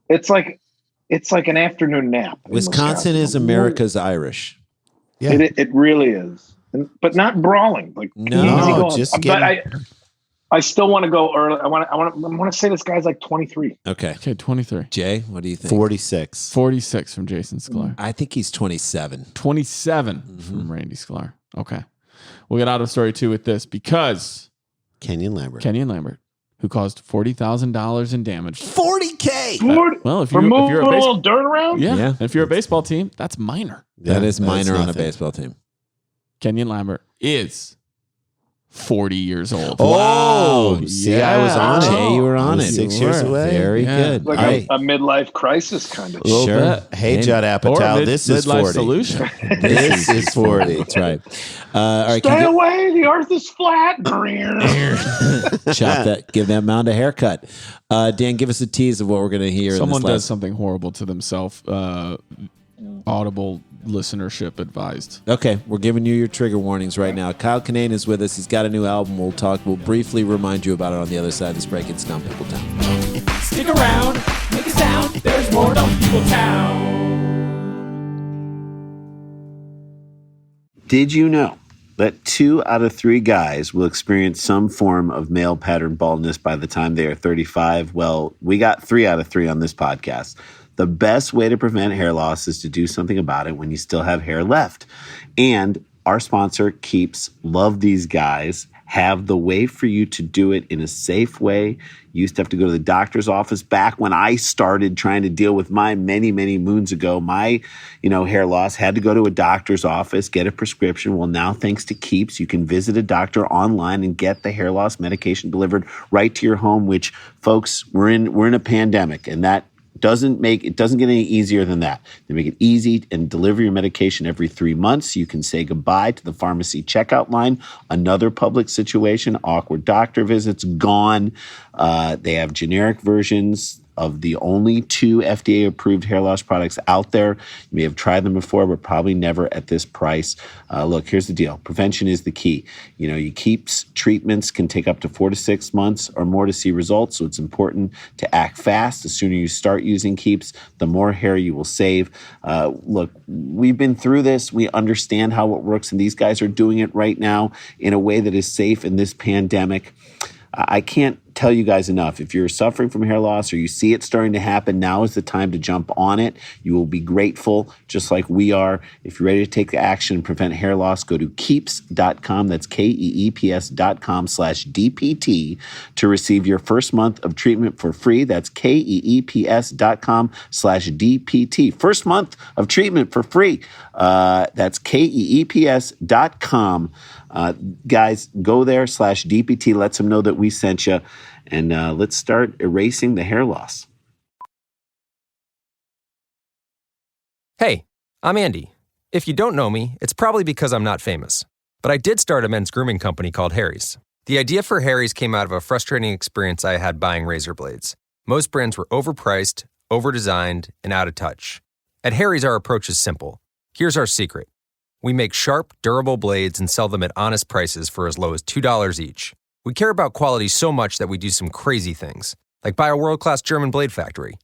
Speaker 5: It's like an afternoon nap. in
Speaker 4: Wisconsin is America's Irish.
Speaker 7: Yeah.
Speaker 5: It really is, but not brawling. Like
Speaker 4: No,
Speaker 5: easy going.
Speaker 7: just
Speaker 5: But
Speaker 7: getting-
Speaker 5: I still want to go early. I want to say this guy's like 23.
Speaker 4: Okay.
Speaker 6: Okay, 23.
Speaker 4: Jay, what do you think?
Speaker 7: 46.
Speaker 6: 46 from Jason Sklar.
Speaker 4: I think he's 27.
Speaker 6: 27 from Randy Sklar. Okay. We'll get out of story 2 with this because
Speaker 7: Kenyon Lambert.
Speaker 6: Kenyon Lambert, who caused $40,000 in damage.
Speaker 4: $40K.
Speaker 6: Well, if
Speaker 5: For
Speaker 6: you're
Speaker 5: moving
Speaker 6: a
Speaker 5: a little dirt around.
Speaker 6: yeah, if you're a baseball team, that's minor.
Speaker 4: That is minor on a
Speaker 7: nothing.
Speaker 4: baseball team.
Speaker 6: Kenyon Lambert is 40 years old.
Speaker 7: Oh, see, I was on it.
Speaker 4: Jay, you were on it.
Speaker 7: 6 years
Speaker 6: You were.
Speaker 7: away.
Speaker 4: Very
Speaker 6: Yeah.
Speaker 4: good.
Speaker 5: Like
Speaker 4: Hey,
Speaker 5: a midlife crisis kind of.
Speaker 6: Little
Speaker 4: Sure.
Speaker 6: bit.
Speaker 7: Hey, Judd
Speaker 6: Or
Speaker 7: Apatow, this is
Speaker 6: midlife
Speaker 7: 40.
Speaker 6: solution.
Speaker 4: this is 40. That's right. All right.
Speaker 5: Stay away. The earth is flat.
Speaker 4: Chop that. Give that mound a haircut. Dan, give us a tease of what we're going to hear.
Speaker 6: Someone
Speaker 4: in this
Speaker 6: does something horrible to themselves. Audible listenership advised.
Speaker 4: Okay, we're giving you your trigger warnings right now. Kyle Kinane is with us. He's got a new album. We'll briefly remind you about it on the other side of this break. It's Dumb People Town.
Speaker 3: Stick around, make a sound. There's more Dumb People Town.
Speaker 8: Did you know that 2 out of 3 guys will experience some form of male pattern baldness by the time they are 35? Well, we got 3 out of 3 on this podcast. The best way to prevent hair loss is to do something about it when you still have hair left. And our sponsor, Keeps, love these guys, have the way for you to do it in a safe way. You used to have to go to the doctor's office back when I started trying to deal with mine many, many moons ago. My, hair loss, had to go to a doctor's office, get a prescription. Well, now thanks to Keeps, you can visit a doctor online and get the hair loss medication delivered right to your home, which, folks, we're in a pandemic, and that doesn't get any easier than that. They make it easy and deliver your medication every 3 months. You can say goodbye to the pharmacy checkout line. Another public situation, awkward doctor visits, gone. They have generic versions of the only 2 FDA-approved hair loss products out there. You may have tried them before, but probably never at this price. Look, here's the deal. Prevention is the key. You Keeps treatments can take up to 4 to 6 months or more to see results, so it's important to act fast. The sooner you start using Keeps, the more hair you will save. Look, we've been through this. We understand how it works, and these guys are doing it right now in a way that is safe in this pandemic. I can't tell you guys enough. If you're suffering from hair loss or you see it starting to happen, now is the time to jump on it. You will be grateful, just like we are. If you're ready to take action and prevent hair loss, go to keeps.com. That's KEEPS.com/DPT to receive your first month of treatment for free. That's KEEPS.com/DPT. First month of treatment for free. That's KEEPS.com. Guys, go there /DPT. Let them know that we sent you. And let's start erasing the hair loss.
Speaker 9: Hey, I'm Andy. If you don't know me, it's probably because I'm not famous. But I did start a men's grooming company called Harry's. The idea for Harry's came out of a frustrating experience I had buying razor blades. Most brands were overpriced, overdesigned, and out of touch. At Harry's, our approach is simple. Here's our secret. We make sharp, durable blades and sell them at honest prices for as low as $2 each. We care about quality so much that we do some crazy things, like buy a world-class German blade factory.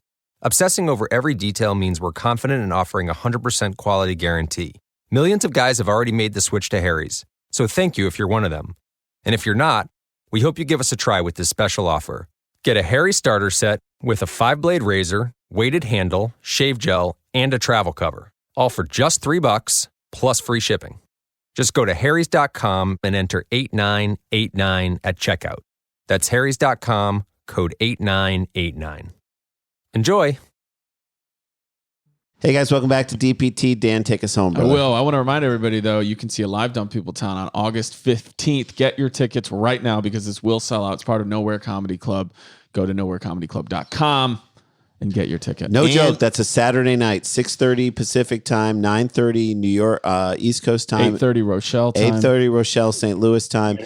Speaker 9: Obsessing over every detail means we're confident in offering a 100% quality guarantee. Millions of guys have already made the switch to Harry's, so thank you if you're one of them. And if you're not, we hope you give us a try with this special offer. Get a Harry starter set with a 5-blade razor, weighted handle, shave gel, and a travel cover, all for just $3 plus free shipping. Just go to harrys.com and enter 8989 at checkout. That's harrys.com, code 8989. Enjoy.
Speaker 7: Hey guys, welcome back to DPT. Dan, take us home, brother.
Speaker 6: I will. I want to remind everybody, though, you can see a live Dumb People Town on August 15th. Get your tickets right now because this will sell out. It's part of Nowhere Comedy Club. Go to nowherecomedyclub.com and get your ticket.
Speaker 7: No joke. That's a Saturday night, 6:30 Pacific time, 9:30 New York, East Coast time,
Speaker 6: 8:30 Rochelle time,
Speaker 7: 8:30 Rochelle, St. Louis time.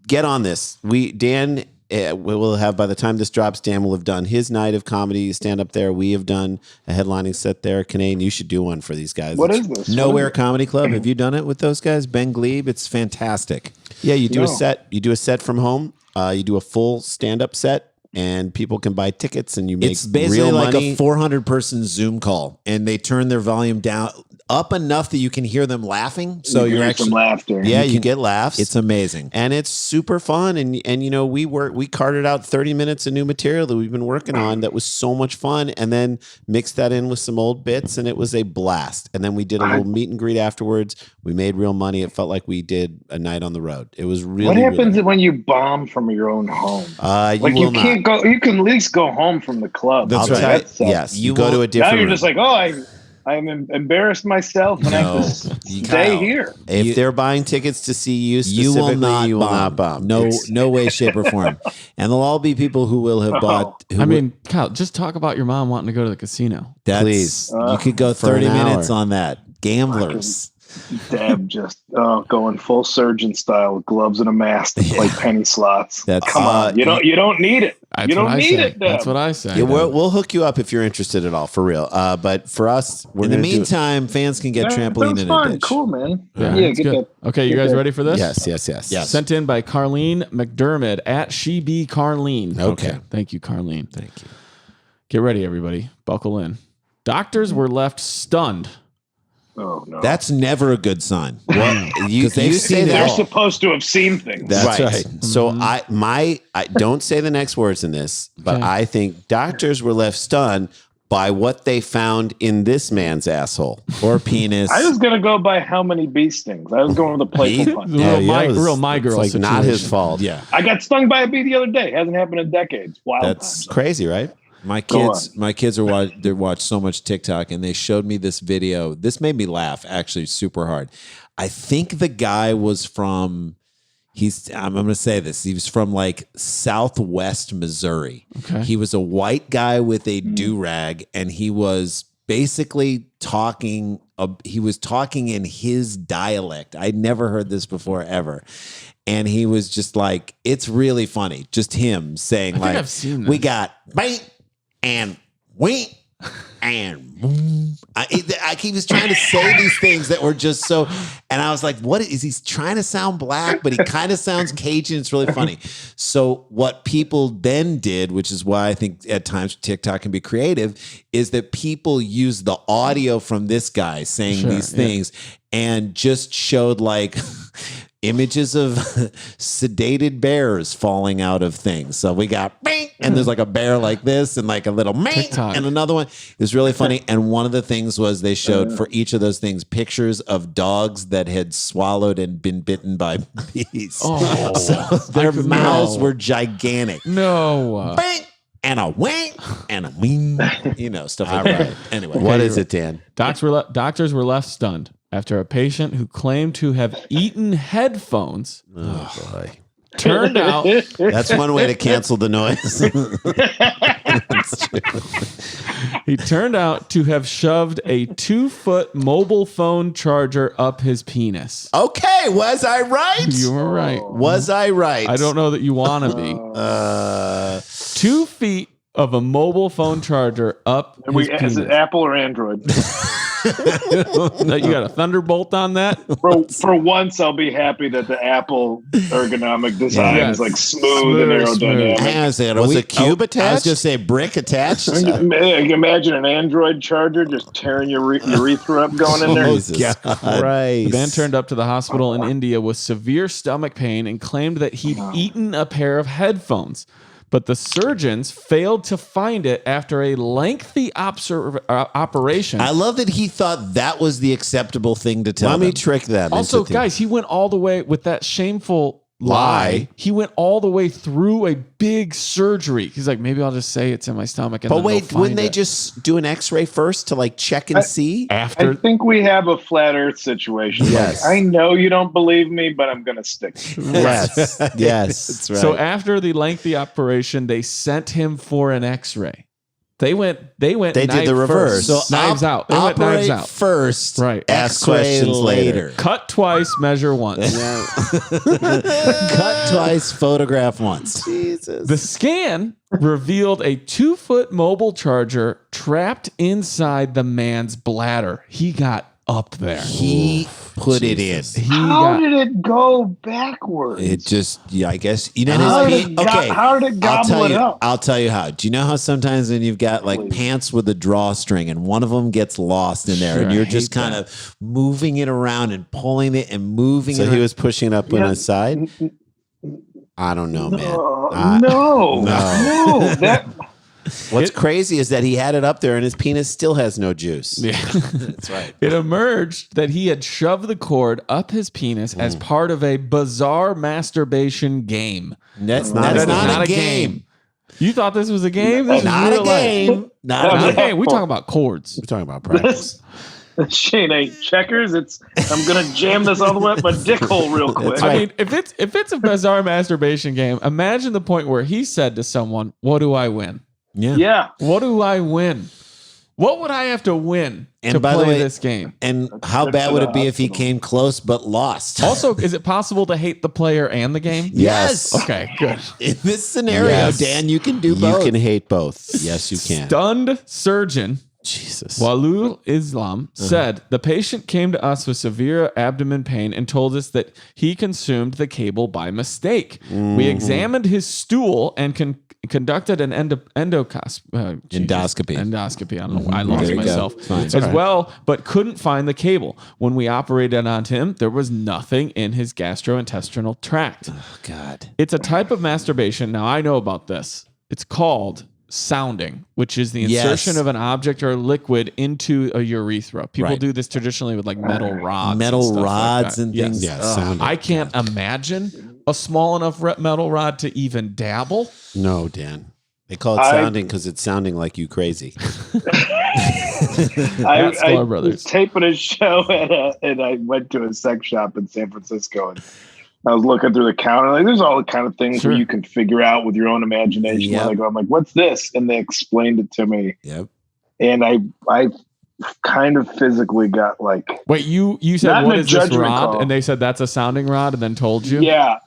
Speaker 7: Get on this. Dan will have, by the time this drops, Dan will have done his night of comedy stand up there. We have done a headlining set there. Kanaine, you should do one for these guys.
Speaker 5: What is this?
Speaker 7: Nowhere Comedy Club. Have you done it with those guys? Ben Glebe. It's fantastic. Yeah, you do a set. You do a set from home. You do a full stand up set. And people can buy tickets, and you make
Speaker 4: it's basically
Speaker 7: real
Speaker 4: like
Speaker 7: money.
Speaker 4: a 400-person Zoom call, and they turn their volume down up enough that you can hear them laughing. So you're actually
Speaker 5: some laughter.
Speaker 7: Yeah, you get laughs.
Speaker 4: It's amazing,
Speaker 7: and it's super fun. And we carted out 30 minutes of new material that we've been working on. That was so much fun, and then mixed that in with some old bits, and it was a blast. And then we did a little meet and greet afterwards. We made real money. It felt like we did a night on the road. It was really.
Speaker 5: What happens
Speaker 7: really
Speaker 5: when you bomb from your own home?
Speaker 7: You
Speaker 5: can't go. You can at least go home from the club.
Speaker 7: That's right. Yes, you go to a different.
Speaker 5: Now you're
Speaker 7: room.
Speaker 5: just like, I'm embarrassed myself, and I have to stay here.
Speaker 7: If they're buying tickets to see you,
Speaker 4: you will not
Speaker 7: bomb.
Speaker 4: No way, shape, or form. And they'll all be people who will have bought.
Speaker 6: Kyle, just talk about your mom wanting to go to the casino.
Speaker 7: Please,
Speaker 4: you could go
Speaker 7: for
Speaker 4: 30
Speaker 7: an hour.
Speaker 4: minutes on that. Gamblers.
Speaker 5: Deb just going full surgeon style with gloves and a mask to play penny slots. Come on, you don't need it. You don't need it, Deb.
Speaker 6: That's what I say.
Speaker 7: Yeah, we'll hook you up if you're interested at all, for real. But for us,
Speaker 4: in the meantime, fans can get trampoline in a ditch.
Speaker 5: Cool, man.
Speaker 6: Yeah, get good. Okay, you guys ready for this?
Speaker 7: Yes.
Speaker 6: Sent in by Carlene McDermott at SheBeCarlene.
Speaker 7: Okay.
Speaker 6: Thank you, Carlene.
Speaker 7: Thank you.
Speaker 6: Get ready, everybody. Buckle in. Doctors were left stunned.
Speaker 5: Oh no,
Speaker 4: That's never a good sign.
Speaker 7: You say
Speaker 5: they're
Speaker 7: that.
Speaker 5: supposed to have seen things.
Speaker 7: That's right. So I don't say the next words in this, but
Speaker 6: Okay.
Speaker 7: I think doctors were left stunned by what they found in this man's asshole
Speaker 4: or penis.
Speaker 5: I was gonna go by how many bee stings. I was going with a playful punch.
Speaker 6: Real my girl
Speaker 7: It's like not his
Speaker 6: situation.
Speaker 7: fault.
Speaker 4: Yeah,
Speaker 5: I got stung by a bee the other day. Hasn't happened in decades. Wild
Speaker 4: that's
Speaker 5: times.
Speaker 7: Crazy, right?
Speaker 4: my
Speaker 5: Go
Speaker 4: kids they watch so much TikTok, and they showed me this video. This made me laugh actually super hard. I think the guy was from. I'm going to say this. He was from like Southwest Missouri.
Speaker 6: Okay.
Speaker 4: He was a white guy with a do-rag, and he was basically talking. He was talking in his dialect. I'd never heard this before ever. And he was just like, it's really funny. Just him saying
Speaker 6: think
Speaker 4: like,
Speaker 6: I've seen
Speaker 4: we
Speaker 6: this.
Speaker 4: got bait and wait and boom. He was trying to say these things that were just so, and I was like, what is he trying to sound black, but he kind of sounds Cajun. It's really funny. So what people then did, which is why I think at times TikTok can be creative, is that people use the audio from this guy saying these things and just showed like images of sedated bears falling out of things. So we got bing, and there's like a bear like this and like a little ming, and another one. It was really funny. And one of the things was they showed for each of those things pictures of dogs that had swallowed and been bitten by bees.
Speaker 6: Oh,
Speaker 4: so their mouths were gigantic.
Speaker 6: No.
Speaker 4: Bing and a wing and a wing, stuff like that. Anyway,
Speaker 7: What is it, Dan?
Speaker 6: Doctors were left stunned after a patient who claimed to have eaten headphones turned out
Speaker 7: That's one way to cancel the noise.
Speaker 6: he turned out to have shoved a 2-foot mobile phone charger up his penis.
Speaker 7: Okay, was I right?
Speaker 6: You were right.
Speaker 7: Was I right?
Speaker 6: I don't know that you want to be. 2 feet of a mobile phone charger up his
Speaker 5: Is
Speaker 6: penis.
Speaker 5: it Apple or Android?
Speaker 6: You got a Thunderbolt on that?
Speaker 5: For once, I'll be happy that the Apple ergonomic design
Speaker 6: Yes.
Speaker 5: is like smooth and aerodynamic.
Speaker 4: hang on a second.
Speaker 7: Was it cube
Speaker 4: I was
Speaker 7: attached?
Speaker 4: going to say brick attached.
Speaker 5: You can imagine an Android charger just tearing your urethra up going in there.
Speaker 7: Jesus Christ.
Speaker 6: The man turned up to the hospital in India with severe stomach pain and claimed that he'd eaten a pair of headphones. But the surgeons failed to find it after a lengthy operation.
Speaker 4: I love that he thought that was the acceptable thing to tell
Speaker 7: Let me
Speaker 4: them.
Speaker 7: trick them.
Speaker 6: Also,
Speaker 7: into
Speaker 6: guys, he went all the way with that shameful lie. He went all the way through a big surgery. He's like, maybe I'll just say it's in my stomach. And
Speaker 7: But
Speaker 6: then
Speaker 7: wait,
Speaker 6: they'll
Speaker 7: wouldn't
Speaker 6: find
Speaker 7: they
Speaker 6: it.
Speaker 7: just do an X-ray first to like check and see?
Speaker 5: I
Speaker 6: after?
Speaker 5: think we have a flat Earth situation.
Speaker 7: Yes.
Speaker 5: Like, I know you don't believe me, but I'm going to stick.
Speaker 7: Yes, yes.
Speaker 4: That's right.
Speaker 6: So after the lengthy operation, they sent him for an X-ray. They went. They
Speaker 7: did
Speaker 6: knife
Speaker 7: the reverse.
Speaker 6: first.
Speaker 4: So
Speaker 6: knives out. They went
Speaker 4: operate
Speaker 6: knives out.
Speaker 4: first,
Speaker 6: Right.
Speaker 7: Ask
Speaker 4: X-ray
Speaker 7: questions later.
Speaker 6: Cut twice, measure once.
Speaker 4: Cut twice, photograph once.
Speaker 7: Jesus.
Speaker 6: The scan revealed a 2-foot mobile charger trapped inside the man's bladder. He got up there.
Speaker 4: He put it in.
Speaker 5: How did it go backwards?
Speaker 4: It just, I guess,
Speaker 5: How did it gobble it up?
Speaker 4: I'll tell you how. Do you know how sometimes when you've got like
Speaker 5: Please.
Speaker 4: pants with a drawstring and one of them gets lost in there
Speaker 6: Sure,
Speaker 4: and you're
Speaker 6: I
Speaker 4: just
Speaker 6: hate
Speaker 4: kind of moving it around and pulling it and moving
Speaker 7: So
Speaker 4: it
Speaker 7: he
Speaker 4: around.
Speaker 7: was pushing it up on his side? I don't know, man.
Speaker 5: No. That
Speaker 7: What's crazy is that he had it up there and his penis still has no juice.
Speaker 6: Yeah.
Speaker 4: That's right.
Speaker 6: It emerged that he had shoved the cord up his penis as part of a bizarre masturbation game.
Speaker 4: That's
Speaker 6: That is
Speaker 4: not a game.
Speaker 6: You thought this was a game? This is
Speaker 4: Not
Speaker 6: real
Speaker 4: a
Speaker 6: life.
Speaker 4: game.
Speaker 6: Not a
Speaker 4: Not
Speaker 6: game. We talking about cords.
Speaker 7: We're talking about practice.
Speaker 5: Shane ain't checkers. I'm gonna jam this all the way up my dick hole real quick.
Speaker 6: I mean, if it's a bizarre masturbation game, imagine the point where he said to someone, "What do I win?
Speaker 5: Yeah.
Speaker 6: What do I win? What would I have to win
Speaker 4: And
Speaker 6: to
Speaker 4: by the
Speaker 6: play
Speaker 4: way-
Speaker 6: this game?"
Speaker 4: And how bad would it be if he came close but lost?
Speaker 6: Also, is it possible to hate the player and the game?
Speaker 4: Yes.
Speaker 6: Okay, good.
Speaker 4: In this scenario,
Speaker 7: Yes.
Speaker 4: Dan, you can do
Speaker 7: You
Speaker 4: both.
Speaker 7: can hate both. Yes, you can.
Speaker 6: Stunned surgeon
Speaker 7: Jesus.
Speaker 6: Walul Islam said the patient came to us with severe abdomen pain and told us that he consumed the cable by mistake. We examined his stool and conducted an endoscopy.
Speaker 4: Endoscopy.
Speaker 6: I don't know. I lost
Speaker 4: There you go.
Speaker 6: myself
Speaker 4: Fine.
Speaker 6: as well, but couldn't find the cable. When we operated on him, there was nothing in his gastrointestinal tract.
Speaker 4: God.
Speaker 6: It's a type of masturbation. Now I know about this. It's called sounding, which is the
Speaker 4: Yes.
Speaker 6: insertion of an object or a liquid into a urethra. People
Speaker 4: Right.
Speaker 6: do this traditionally with like metal rods,
Speaker 4: Metal
Speaker 6: and stuff
Speaker 4: rods
Speaker 6: like that.
Speaker 4: and
Speaker 6: Yes.
Speaker 4: things.
Speaker 7: Yeah,
Speaker 4: Ugh.
Speaker 7: sounding.
Speaker 6: I can't imagine a small enough metal rod to even dabble.
Speaker 7: No, Dan. They call it sounding because it's sounding like you crazy.
Speaker 5: I
Speaker 6: Sklar Brothers.
Speaker 5: was taping a show and I went to a sex shop in San Francisco and I was looking through the counter. Like, there's all the kind of things
Speaker 6: Sure.
Speaker 5: where you can figure out with your own imagination.
Speaker 4: Yep.
Speaker 5: I'm like, what's this? And they explained it to me.
Speaker 4: Yep.
Speaker 5: And I kind of physically got like,
Speaker 6: Wait, you
Speaker 5: Not
Speaker 6: said
Speaker 5: in
Speaker 6: what
Speaker 5: a
Speaker 6: is this
Speaker 5: judgment
Speaker 6: rod?
Speaker 5: call.
Speaker 6: And they said that's a sounding rod, and then told you.
Speaker 5: yeah.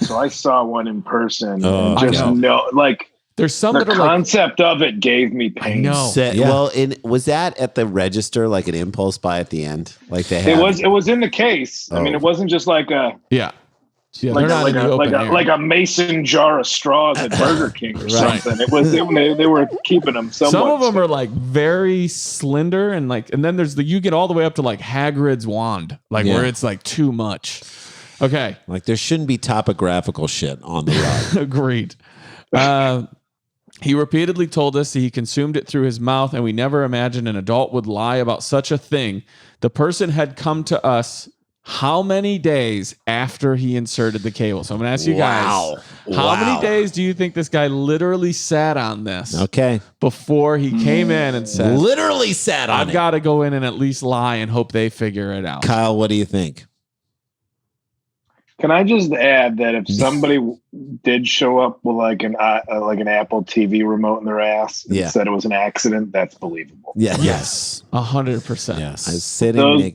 Speaker 5: So I saw one in person
Speaker 4: Oh,
Speaker 5: and
Speaker 6: I
Speaker 5: just
Speaker 6: know.
Speaker 5: know, like,
Speaker 6: There's some
Speaker 5: the
Speaker 6: that are like,
Speaker 5: concept of it gave me
Speaker 6: I
Speaker 5: pain.
Speaker 6: know.
Speaker 4: Yeah.
Speaker 7: Well, was that at the register like an impulse buy at the end? Like they had
Speaker 5: It was in the case. I mean,
Speaker 7: Oh.
Speaker 5: it wasn't just like a
Speaker 6: yeah,
Speaker 5: like
Speaker 6: they're
Speaker 5: a,
Speaker 6: not
Speaker 5: like,
Speaker 6: in
Speaker 5: a,
Speaker 6: the
Speaker 5: like,
Speaker 6: open
Speaker 5: a,
Speaker 6: air.
Speaker 5: like a mason jar of straws at Burger King or
Speaker 6: Right.
Speaker 5: something. It was they were keeping them somewhat.
Speaker 6: Some of them are like very slender and then there's you get all the way up to like Hagrid's wand, like
Speaker 4: Yeah.
Speaker 6: where it's like too much. Okay,
Speaker 4: Like there shouldn't be topographical shit on the rod.
Speaker 6: agreed. He repeatedly told us that he consumed it through his mouth, and we never imagined an adult would lie about such a thing. The person had come to us how many days after he inserted the cable? So I'm going to ask you guys, how many days do you think this guy literally sat on this
Speaker 4: Okay.
Speaker 6: before he came in and said,
Speaker 4: Literally sat on
Speaker 6: I've
Speaker 4: it.
Speaker 6: got to go in and at least lie and hope they figure it out?
Speaker 4: Kyle, what do you think?
Speaker 5: Can I just add that if somebody did show up with like an Apple TV remote in their ass and
Speaker 4: Yeah.
Speaker 5: said it was an accident, that's believable.
Speaker 4: Yeah.
Speaker 7: Yes.
Speaker 6: 100%.
Speaker 7: Yes.
Speaker 4: I was sitting.
Speaker 5: Those-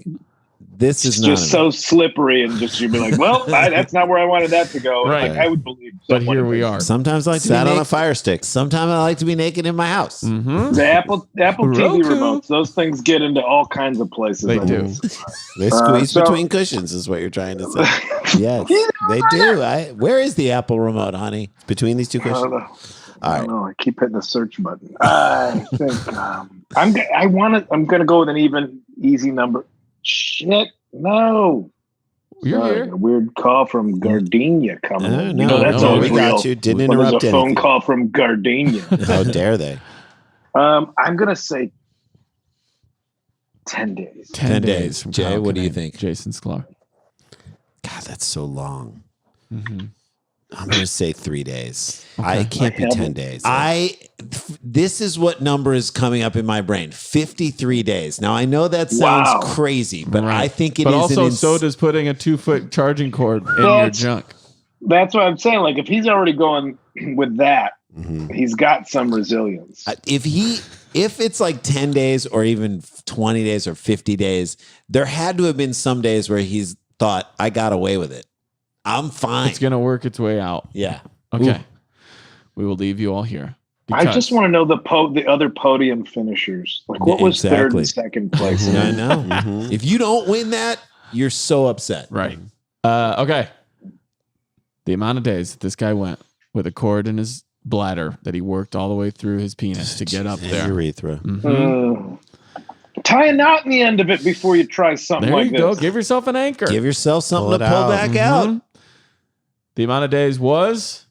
Speaker 4: This is
Speaker 5: It's
Speaker 4: not
Speaker 5: just so slippery and just you'd be like, well, that's not where I wanted that to go.
Speaker 6: Right.
Speaker 5: Like, I would believe.
Speaker 6: But
Speaker 5: someone
Speaker 6: here we
Speaker 5: if
Speaker 6: are.
Speaker 4: Sometimes I like to
Speaker 7: Sat
Speaker 4: be
Speaker 7: on a
Speaker 4: naked.
Speaker 7: fire stick.
Speaker 4: Sometimes I like to be naked in my house.
Speaker 6: Mm-hmm.
Speaker 5: The Apple TV
Speaker 6: Roku.
Speaker 5: remotes, those things get into all kinds of places.
Speaker 6: They
Speaker 5: I
Speaker 6: do.
Speaker 5: think.
Speaker 7: They squeeze
Speaker 5: so-
Speaker 7: between cushions, is what you're trying to say.
Speaker 4: Yes, they do. Where is the Apple remote, honey?
Speaker 7: Between these two
Speaker 5: I don't
Speaker 7: cushions.
Speaker 5: know.
Speaker 7: All
Speaker 5: I don't know. I keep hitting the search button. I think I'm gonna go with an even easy number. Shit, no.
Speaker 6: You're
Speaker 5: Sorry,
Speaker 6: here.
Speaker 5: a weird call from Gardenia coming. in.
Speaker 4: no,
Speaker 5: that's
Speaker 6: no,
Speaker 5: always
Speaker 7: we got
Speaker 5: real.
Speaker 7: you. Didn't
Speaker 5: When there's
Speaker 7: interrupt
Speaker 5: a phone
Speaker 7: anything.
Speaker 5: call from Gardenia.
Speaker 7: How dare they?
Speaker 5: I'm gonna say 10 days.
Speaker 6: 10
Speaker 4: days.
Speaker 6: from
Speaker 4: Jay,
Speaker 6: Kyle
Speaker 4: what do you
Speaker 6: Kinane.
Speaker 4: think?
Speaker 6: Jason Sklar.
Speaker 7: God, that's so long.
Speaker 6: Mm-hmm.
Speaker 7: I'm going to say 3 days.
Speaker 6: Okay.
Speaker 7: I can't be
Speaker 5: I
Speaker 7: 10
Speaker 5: haven't-
Speaker 7: days.
Speaker 4: This is what number is coming up in my brain. 53 days. Now I know that sounds
Speaker 5: Wow.
Speaker 4: crazy, but
Speaker 6: Right.
Speaker 4: I think it
Speaker 6: but
Speaker 4: is
Speaker 6: also,
Speaker 4: an
Speaker 6: so does putting a 2-foot charging cord in your
Speaker 5: That's-
Speaker 6: junk.
Speaker 5: That's what I'm saying. Like if he's already going with that,
Speaker 7: Mhm.
Speaker 5: he's got some resilience.
Speaker 4: if it's like 10 days or even 20 days or 50 days, there had to have been some days where he's thought, I got away with it. I'm fine.
Speaker 6: It's going to work its way out.
Speaker 4: Yeah.
Speaker 6: Okay. We will leave you all here.
Speaker 5: I
Speaker 6: because-
Speaker 5: just want to know the other podium finishers. Like what was third
Speaker 4: Exactly.
Speaker 5: and second place?
Speaker 4: Yeah, I know.
Speaker 7: Mhm.
Speaker 4: If you don't win that, you're so upset.
Speaker 6: Right. Okay. The amount of days that this guy went with a cord in his bladder that he worked all the way through his penis to get up
Speaker 7: And
Speaker 6: there.
Speaker 7: urethra.
Speaker 6: Mhm.
Speaker 5: Tie a knot in the end of it before you try something
Speaker 6: There
Speaker 5: like
Speaker 6: you go.
Speaker 5: this.
Speaker 6: Give yourself an anchor.
Speaker 4: Give yourself something
Speaker 7: Pull
Speaker 4: to
Speaker 7: it
Speaker 4: pull
Speaker 7: out.
Speaker 4: back out.
Speaker 6: Mhm. The amount of days was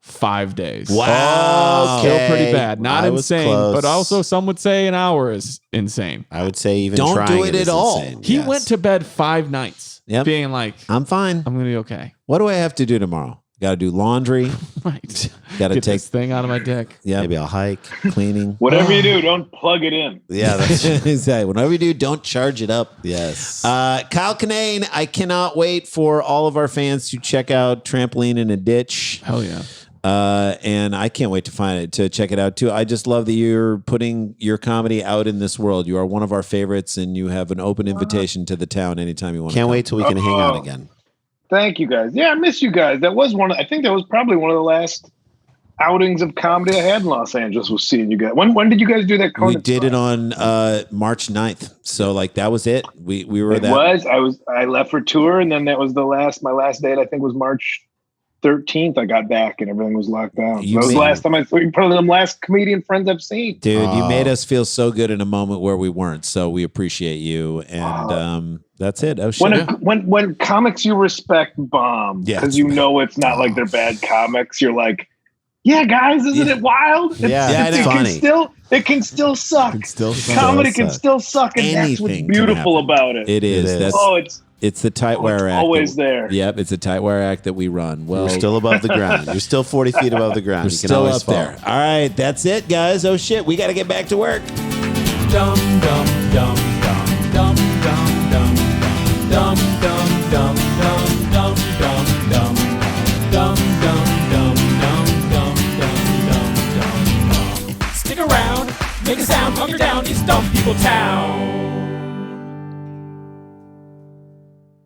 Speaker 6: 5 days.
Speaker 4: Wow.
Speaker 6: Still
Speaker 4: Okay.
Speaker 6: pretty bad. Not
Speaker 7: I was
Speaker 6: insane,
Speaker 7: close.
Speaker 6: but also some would say an hour is insane.
Speaker 7: I would say even
Speaker 4: Don't
Speaker 7: trying
Speaker 4: do it
Speaker 7: is
Speaker 4: at all.
Speaker 7: insane.
Speaker 6: He
Speaker 7: Yes.
Speaker 6: went to bed 5 nights
Speaker 4: Yep.
Speaker 6: being like,
Speaker 4: I'm fine.
Speaker 6: I'm going to be okay.
Speaker 4: What do I have to do tomorrow? Got to do laundry.
Speaker 6: Right.
Speaker 4: Got to
Speaker 6: Get
Speaker 4: take
Speaker 6: this thing out of my dick.
Speaker 4: yeah,
Speaker 7: Maybe I'll hike.
Speaker 4: cleaning.
Speaker 5: Whatever you do, don't plug it in.
Speaker 7: Yeah, that's
Speaker 4: Exactly. Whenever you do, don't charge it up.
Speaker 7: yes.
Speaker 4: Kyle Kinane, I cannot wait for all of our fans to check out Trampoline in a Ditch.
Speaker 6: Hell yeah.
Speaker 4: And I can't wait to check it out too. I just love that you're putting your comedy out in this world. You are one of our favorites, and you have an open invitation to the town anytime you want.
Speaker 7: Can't wait till we can hang out again.
Speaker 5: Thank you guys. Yeah, I miss you guys. That was I think that was probably one of the last outings of comedy I had in Los Angeles was seeing you guys. When did you guys do that?
Speaker 4: We
Speaker 5: Conan
Speaker 4: did it
Speaker 5: spot?
Speaker 4: on March 9th. So like that was it. We were
Speaker 5: It
Speaker 4: that.
Speaker 5: I left for tour, and then that was my last date. I think was March 13th. I got back, and everything was locked down.
Speaker 4: You
Speaker 5: That was the
Speaker 4: made-
Speaker 5: last time probably the last comedian friends I've seen.
Speaker 4: Dude, you made us feel so good in a moment where we weren't. So we appreciate you. And that's it. Oh shit.
Speaker 5: When comics you respect bomb
Speaker 4: Yeah.
Speaker 5: because you know it's not like they're bad comics. You're like, Yeah, guys, isn't it wild?
Speaker 7: Yeah, it's funny.
Speaker 5: It can still suck. Comedy can still suck, and that's what's
Speaker 4: Anything can
Speaker 5: beautiful
Speaker 4: happen.
Speaker 5: about it.
Speaker 4: It is.
Speaker 7: It
Speaker 4: It's the tightwire act.
Speaker 5: always there.
Speaker 4: Yep, it's a tightwire act that we run. Well,
Speaker 7: You're still above the ground. You're still 40 feet above the ground.
Speaker 4: we're
Speaker 7: You can
Speaker 4: still
Speaker 7: always
Speaker 4: up
Speaker 7: fall.
Speaker 4: there. All right, that's it, guys. Oh shit, we got to get back to work.
Speaker 3: Dum dum dum dum dum dum dum dum dum dum dum dum dum dum dum dum dum dum dum dum. Stick around, make a sound, hunker down, it's Dumb People Town.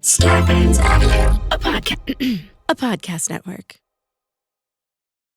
Speaker 1: Starburns Audio.
Speaker 10: A podcast network.